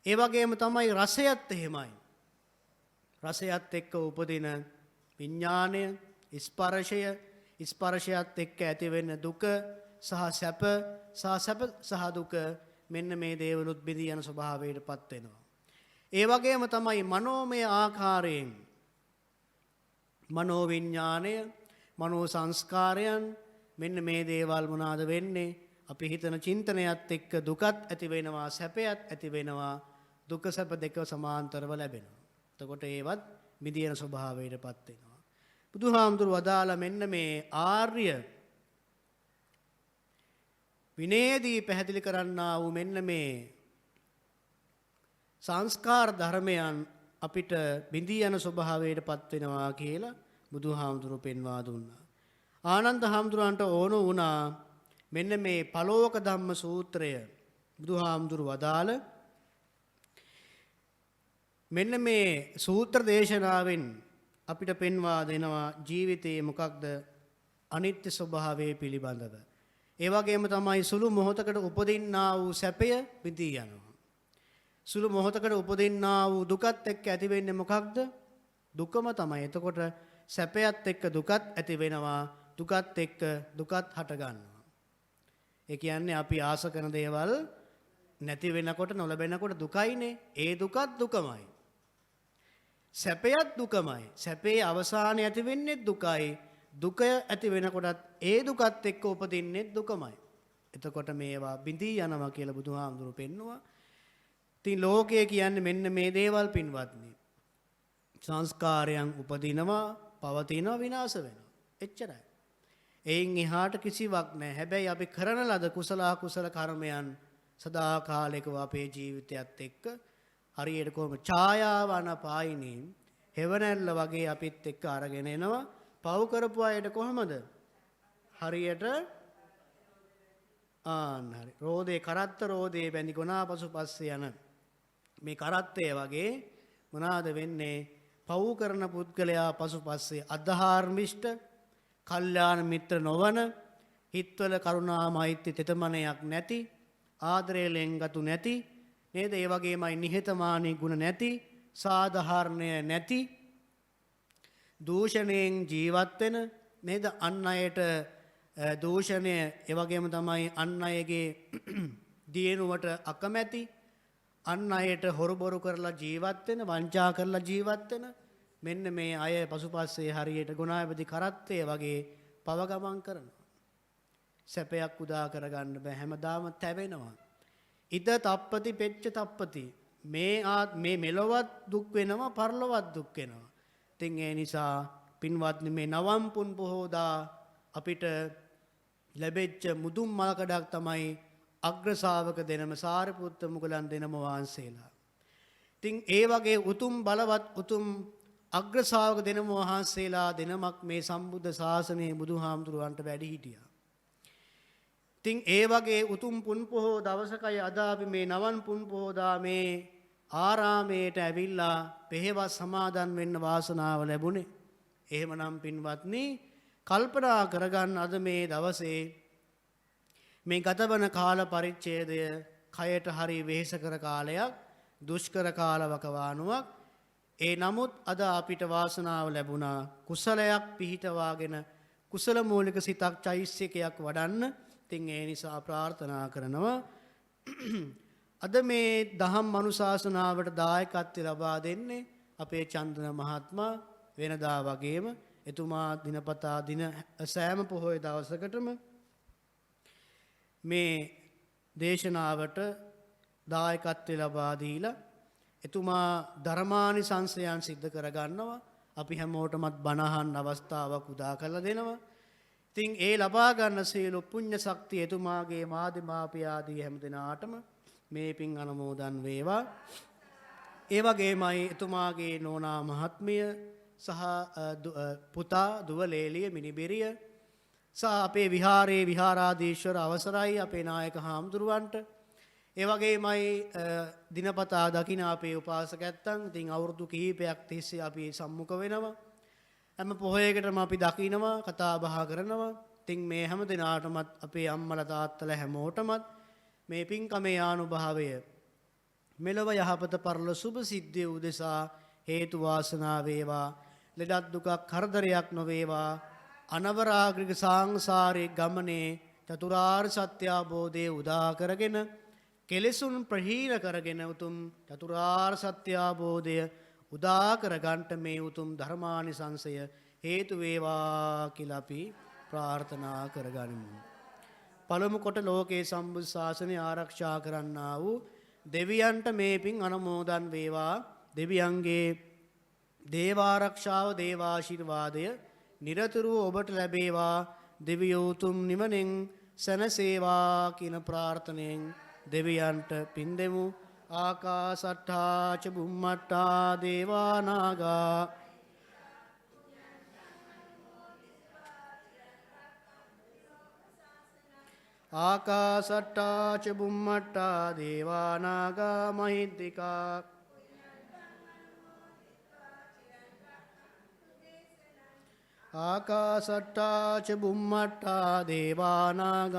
[SPEAKER 3] ඒ වගේම තමයි රසයත් එහෙමයි. රසයත් එක්ක උපදින විඥාණය, ස්පර්ශයත් එක්ක ඇති වෙන දුක සහ සැප සහ දුක මෙන්න මේ දේවලුත් බිඳී යන ස්වභාවයටපත් වෙනවා. ඒ වගේම තමයි මනෝමය ආකාරයෙන් මනෝවිඥාණය, මනෝ සංස්කාරයන් මෙන්න මේ දේවල් මොනවාද වෙන්නේ? අපි හිතන චින්තනයත් එක්ක දුකත් ඇති වෙනවා, සැපයත් ඇති වෙනවා, දුක සැප දෙක සමාන්තරව ලැබෙනවා. එතකොට ඒවත් මිදියන ස්වභාවයටපත් වෙනවා. බුදුහාමුදුරුවෝ වදාළ මෙන්න මේ ආර්ය විනයේදී පැහැදිලි කරන්නා වූ මෙන්න මේ සංස්කාර ධර්මයන් අපිට බිඳී යන ස්වභාවයටපත් වෙනවා කියලා බුදුහාමුදුරුවෝ පෙන්වා දුන්නා. ආනන්ද හාමුදුරුවන්ට ඕන වුණා මෙන්න මේ පලෝක ධම්ම සූත්‍රය බුදුහාමුදුරුවෝ වදාළ මෙන්න මේ සූත්‍ර දේශනාවෙන් අපිට පෙන්වා දෙනවා ජීවිතයේ මොකක්ද අනිත්‍ය ස්වභාවය පිළිබඳව. ඒ වගේම තමයි සුළු මොහොතකට උපදින්නා වූ සැපය බිඳී යනවා. සුළු මොහොතකට උපදින්නා වූ දුකත් එක්ක ඇති වෙන්නේ මොකක්ද? දුකම තමයි. එතකොට සැපයත් එක්ක දුකත් ඇති වෙනවා, දුකත් එක්ක දුකත් හට ගන්නවා. ඒ කියන්නේ අපි ආස කරන දේවල් නැති වෙනකොට නොලැබෙනකොට දුකයිනේ. ඒ දුකත් දුකමයි. සැපයත් දුකමයි. සැපේ අවසානයේ ඇති වෙන්නේ දුකයි. දුක ඇති වෙනකොටත් ඒ දුකත් එක්ක උපදින්නේ දුකමයි. එතකොට මේවා බිඳී යනවා කියලා බුදුහාමුදුරුවෝ පෙන්නවා. ඉතින් ලෝකය කියන්නේ මෙන්න මේ දේවල් පින්වත්නි. සංස්කාරයන් උපදිනවා, පවතිනවා, විනාශ වෙනවා. එච්චරයි. එයින් එහාට කිසිවක් නැහැ. හැබැයි අපි කරන ලද කුසල අකුසල කර්මයන් සදාකාලිකව අපේ ජීවිතයත් එක්ක හරියට කොහොම ඡායාවන පායිනේ හෙවණැල්ල වගේ අපිත් එක්ක අරගෙන එනවා. පව් කරපු අයට කොහමද? හරියට හරි. රෝදේ කරත්ත රෝදේ බැඳි ගොනා පසුපස්සේ යන මේ කරත්තය වගේ මොනවාද වෙන්නේ? පව් කරන පුද්ගලයා පසුපස්සේ අධාර්මිෂ්ඨ, කල්යාණ මිත්‍ර නොවන, හිත්වල කරුණා මෛත්‍රී තෙතමනයක් නැති, ආදරය ලෙන්ගතු නැති නේද? ඒ වගේමයි නිහතමානී ගුණ නැති, සාධාරණය නැති, දූෂණයෙන් ජීවත් වෙන නේද? අන් අයට දූෂණය, ඒ වගේම තමයි අන් අයගේ දියුණුවට අකමැති, අන් අයට හොරුබොරු කරලා ජීවත් වෙන, වංචා කරලා ජීවත් වෙන මෙන්න මේ අය පසුපස්සේ හරියට ගුණාවැදි කරත්තේ වගේ පව ගමන් කරනවා. සැපයක් උදා කරගන්න බෑ. හැමදාම තැවෙනවා. ඉද තප්පති පෙච්ච තප්පති. මේ මෙලොවත් දුක් වෙනවා, පරලොවත් දුක් වෙනවා. ඉතින් ඒ නිසා පින්වත්නි, මේ නවම් පුන් පොහෝදා අපිට ලැබෙච්ච මුදුන් මලකඩක් තමයි අග්‍ර ශාවක දෙනම සාරිපුත්ත මුගලන් දෙනම වහන්සේලා. ඉතින් ඒ වගේ උතුම් බලවත් උතුම් අග්‍ර ශාවක දෙනම වහන්සේලා දෙනමක් මේ සම්බුද්ධ ශාසනයේ බුදුහාමුදුරුවන්ට වැඩි හිටියා. ඉතින් ඒ වගේ උතුම් පුන් පොහෝ දවසකයි අද අපි මේ නවන් පුන් පොහෝදා මේ ආරාමයට ඇවිල්ලා පෙහෙවස් සමාදන් වෙන්න වාසනාව ලැබුණේ. එහෙමනම් පින්වත්නි, කල්පනා කරගන්න අද මේ දවසේ මේ ගතවන කාල පරිච්ඡේදය කයට හරි වෙහෙසකර කාලයක්, දුෂ්කර කාලවකවානුවක්. ඒ නමුත් අද අපිට වාසනාව ලැබුණා කුසලයක් පිහිටවාගෙන කුසල මූලික සිතක් චෛසිකයක් වඩන්න. ඉතින් ඒ නිසා ප්‍රාර්ථනා කරනවා අද මේ දහම් අනුශාසනාවට දායකත්වය ලබා දෙන්නේ අපේ චන්දන මහත්මයා. වෙනදා වගේම එතුමා දිනපතා දින සෑම පොහොය දවසකටම මේ දේශනාවට දායකත්වය ලබා දීලා එතුමා ධර්මානිසංසයන් සිද්ධ කරගන්නවා. අපි හැමෝටමත් බණ අහන්න අවස්ථාවක් උදා කරලා දෙනවා. ඉතින් ඒ ලබා ගන්න සියලු පුණ්‍ය ශක්තිය එතුමාගේ මාදිමාපියාදී හැම දිනාටම මේ පින් අනුමෝදන් වේවා. ඒ වගේමයි එතුමාගේ නෝනා මහත්මිය සහ පුතා දුව ලේලිය මිනිබිරිය සහ අපේ විහාරයේ විහාරාධීශවර අවසරයි අපේ නායක හාමුදුරුවන්ට. ඒ වගේමයි දිනපතා දකින අපේ උපාසකයන්. ඉතින් අවුරුදු කිහිපයක් තිස්සේ අපි සම්මුඛ වෙනවා. හැම පොහොයකටම අපි දකිනවා කතා බහ කරනවා. ඉතින් මේ හැම දිනාටමත් අපේ අම්මලා තාත්තලා හැමෝටමත් මේ පින්කමේ ආනුභාවය මෙලොව යහපත පරලොව සුභ සිද්ධිය උදෙසා හේතු වාසනා වේවා. ලෙඩක් දුකක් කරදරයක් නොවේවා. අනවරාග්‍රික සංසාරේ ගමනේ චතුරාර්ය සත්‍ය අවබෝධයේ උදා කරගෙන කෙලෙසුන් ප්‍රහීන කරගෙන උතුම් චතුරාර්ය සත්‍ය අවබෝධය උදා කරගන්නට මේ උතුම් ධර්මානිසංසය හේතු වේවා කියලා අපි ප්‍රාර්ථනා කරගනිමු. පළමු කොට ලෝකේ සම්බුද්ධ ශාසනය ආරක්ෂා කරන්නා වූ දෙවියන්ට මේ පින් අනුමෝදන් වේවා. දෙවියන්ගේ දේවාරක්ෂාව දේවාශිර්වාදය නිරතුරුව ඔබට ලැබේවා. දෙවියෝ උතුම් නිවනෙන් සැනසේවා කියන ප්‍රාර්ථනයෙන් දෙවියන්ට පින් දෙමු. ආකාසට්ඨා ච බුම්මට්ඨා දේවා නාග ආකාසට්ඨා ච බුම්මට්ඨා දේවා නාග මහිද්దికා ආකාසට්ඨා ච බුම්මට්ඨා දේවා නාග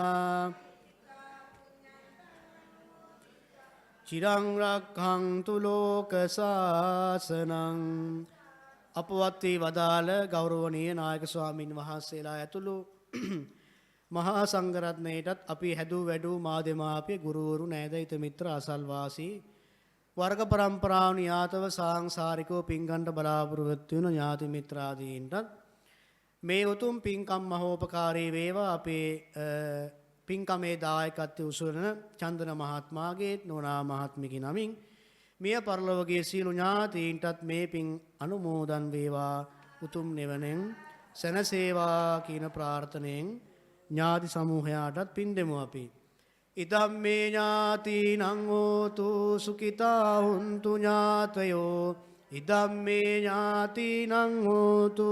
[SPEAKER 3] චිරං රක්ඛන්තු ලෝක සාසනං. අපවත් වී වදාළ ගෞරවනීය නායක ස්වාමින් වහන්සේලා ඇතුළු මහා සංඝරත්නයටත් අපි හැදූ වැඩූ මාදෙමාපිය ගුරුවරු නෑදෑයිත මිත්‍ර අසල්වාසී වර්ග පරම්පරාව න්‍යාතව සාංසාරිකව පින්ගන්ට බලාපොරොත්තු වෙන ඥාති මිත්‍රාදීන්ටත් මේ උතුම් පින්කම් මහෝපකාරී වේවා. අපේ පින්කමේ දායකත්වය උසුලන චන්දන මහත්මයාගේ නෝනා මහත්මියගේ නමින් මිය පරලොවගේ සියලු ඥාතීන්ටත් මේ පින් අනුමෝදන් වේවා. උතුම් නිවනෙන් සැනසේවා කියන ප්‍රාර්ථනයෙන් ඥාති සමූහයාටත් පින් දෙමු අපි. ඉදම් මේ ඥාතිනං හෝතු සුඛිතා හුන්තු ඥාතයෝ. ඉදම් මේ ඥාතිනං හෝතු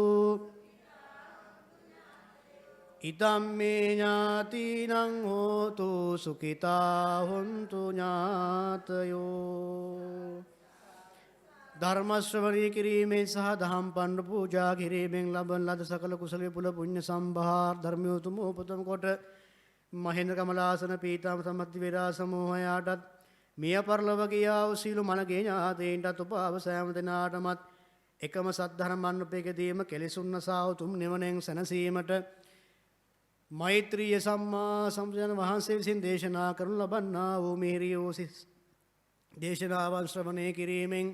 [SPEAKER 3] ඉදම් මේ ඥාතිනං හෝතු සුඛිතා හුන්තු ඥාතයෝ. ධර්ම ශ්‍රවණය කිරීමෙන් සහ දහම් පඬු පූජා කිරීමෙන් ලබන ලද සකල කුසල පුල පුණ්‍ය සම්භාර ධර්මෝතුම උපතම කොට මහේන්ද්‍ර කමලාසන පීතාම සම්මති වේරා සමූහයාටත් මිය පරලොව ගියා වූ සීල මනගේ ඥාතීන්ටත් උපාව සෑම දිනාටමත් එකම සද්ධර්ම මණ්ඩපයකදීම කෙලෙසුන්නසා උතුම් නිවනෙන් සැනසීමට මෛත්‍රීය සම්මා සම්බුදුන් වහන්සේ විසින් දේශනා කරනු ලබන්නා වූ මිහිරියෝ දේශනාවන් ශ්‍රවණය කිරීමෙන්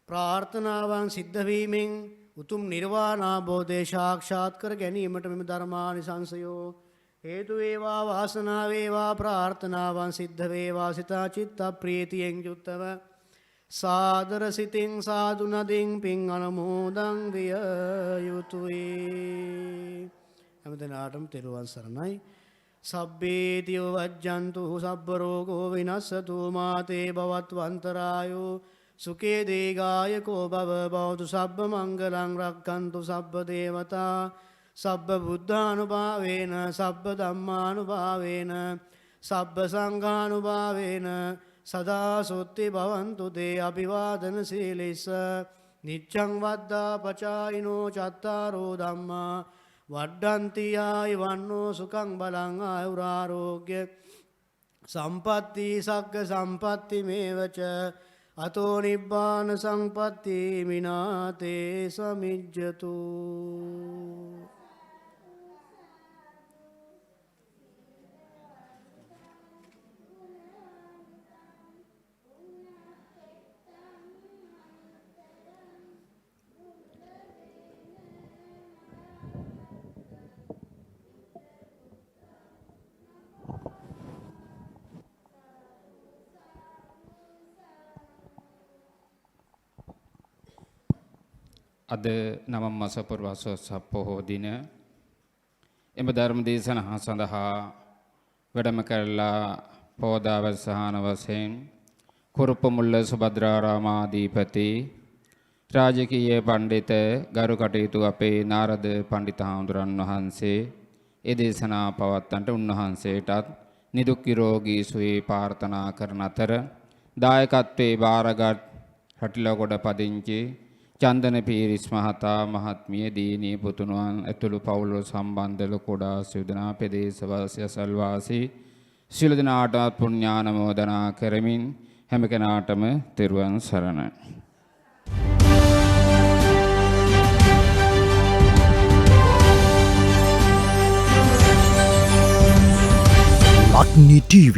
[SPEAKER 3] ප්‍රාර්ථනාවන් සිද්ධ වීමෙන් උතුම් නිර්වාණ අවබෝධය සාක්ෂාත් කර ගැනීමට මෙම ධර්මානිසංසයෝ හේතු වේවා. වාසනාව වේවා. ප්‍රාර්ථනාවන් සිද්ධ වේවා. සිතා චිත්ත ප්‍රීතියෙන් යුක්තව සාදර සිතින් සාදු නදින් පින් අනුමෝදන් විය යුතුය. හැමදෙනාටම තෙරුවන් සරණයි. සබ්බේ දියෝ වජ්ජන්තු සබ්බ රෝගෝ විනස්සතු මාතේ භවත්වන්තරායෝ සුඛේ දීගායකෝ භව බෞතු සබ්බ මංගලං රක්ඛන්තු සබ්බ දේවතා සබ්බ බුද්ධානුභාවේන සබ්බ ධම්මානුභාවේන සබ්බ සංඝානුභාවේන සදා සොත්ති භවන්තු දේ අභිවාදන සීලිස්ස නිච්ඡං වද්දා පචායිනෝ චත්තාරෝ ධම්මා වඩ්ඩන්ති ආයුවන්නෝ සුඛං බලං ආයුරාෝග්‍ය සම්පත්ති සග්ග සම්පත්ති මේවච අතෝ නිබ්බාන සංපත්ති මිනාතේ සමිජ්ජතු.
[SPEAKER 2] අද නවම් මස පුරවසෝත්සව පොහෝ දින එම ධර්ම දේශනා සඳහා වැඩම කරලා පෝදාවසහන වශයෙන් කුරුප්පමුල්ල සුභද්‍රාරාමාධිපති රාජකීය පඬිත ගරු කටයුතු අපේ නාරද පඬිත හාමුදුරන් වහන්සේ ඒ දේශනා පවත්වන්නට උන්වහන්සේටත් නිදුක් නිරෝගී සුවය ප්‍රාර්ථනා කරන අතර දායකත්වයේ බාරගත් රටිලගොඩ පදිංචි චන්දන පීරිස් මහතා මහත්මිය දීනී පුතුණුවන් ඇතුළු පවුල සම්බන්ධ කුඩා සිව්දනා ප්‍රදේශවාසී අසල්වාසී සියලු දෙනාට පුණ්‍යානුමෝදනා කරමින් හැම කෙනාටම තෙරුවන් සරණයි.
[SPEAKER 1] Agni TV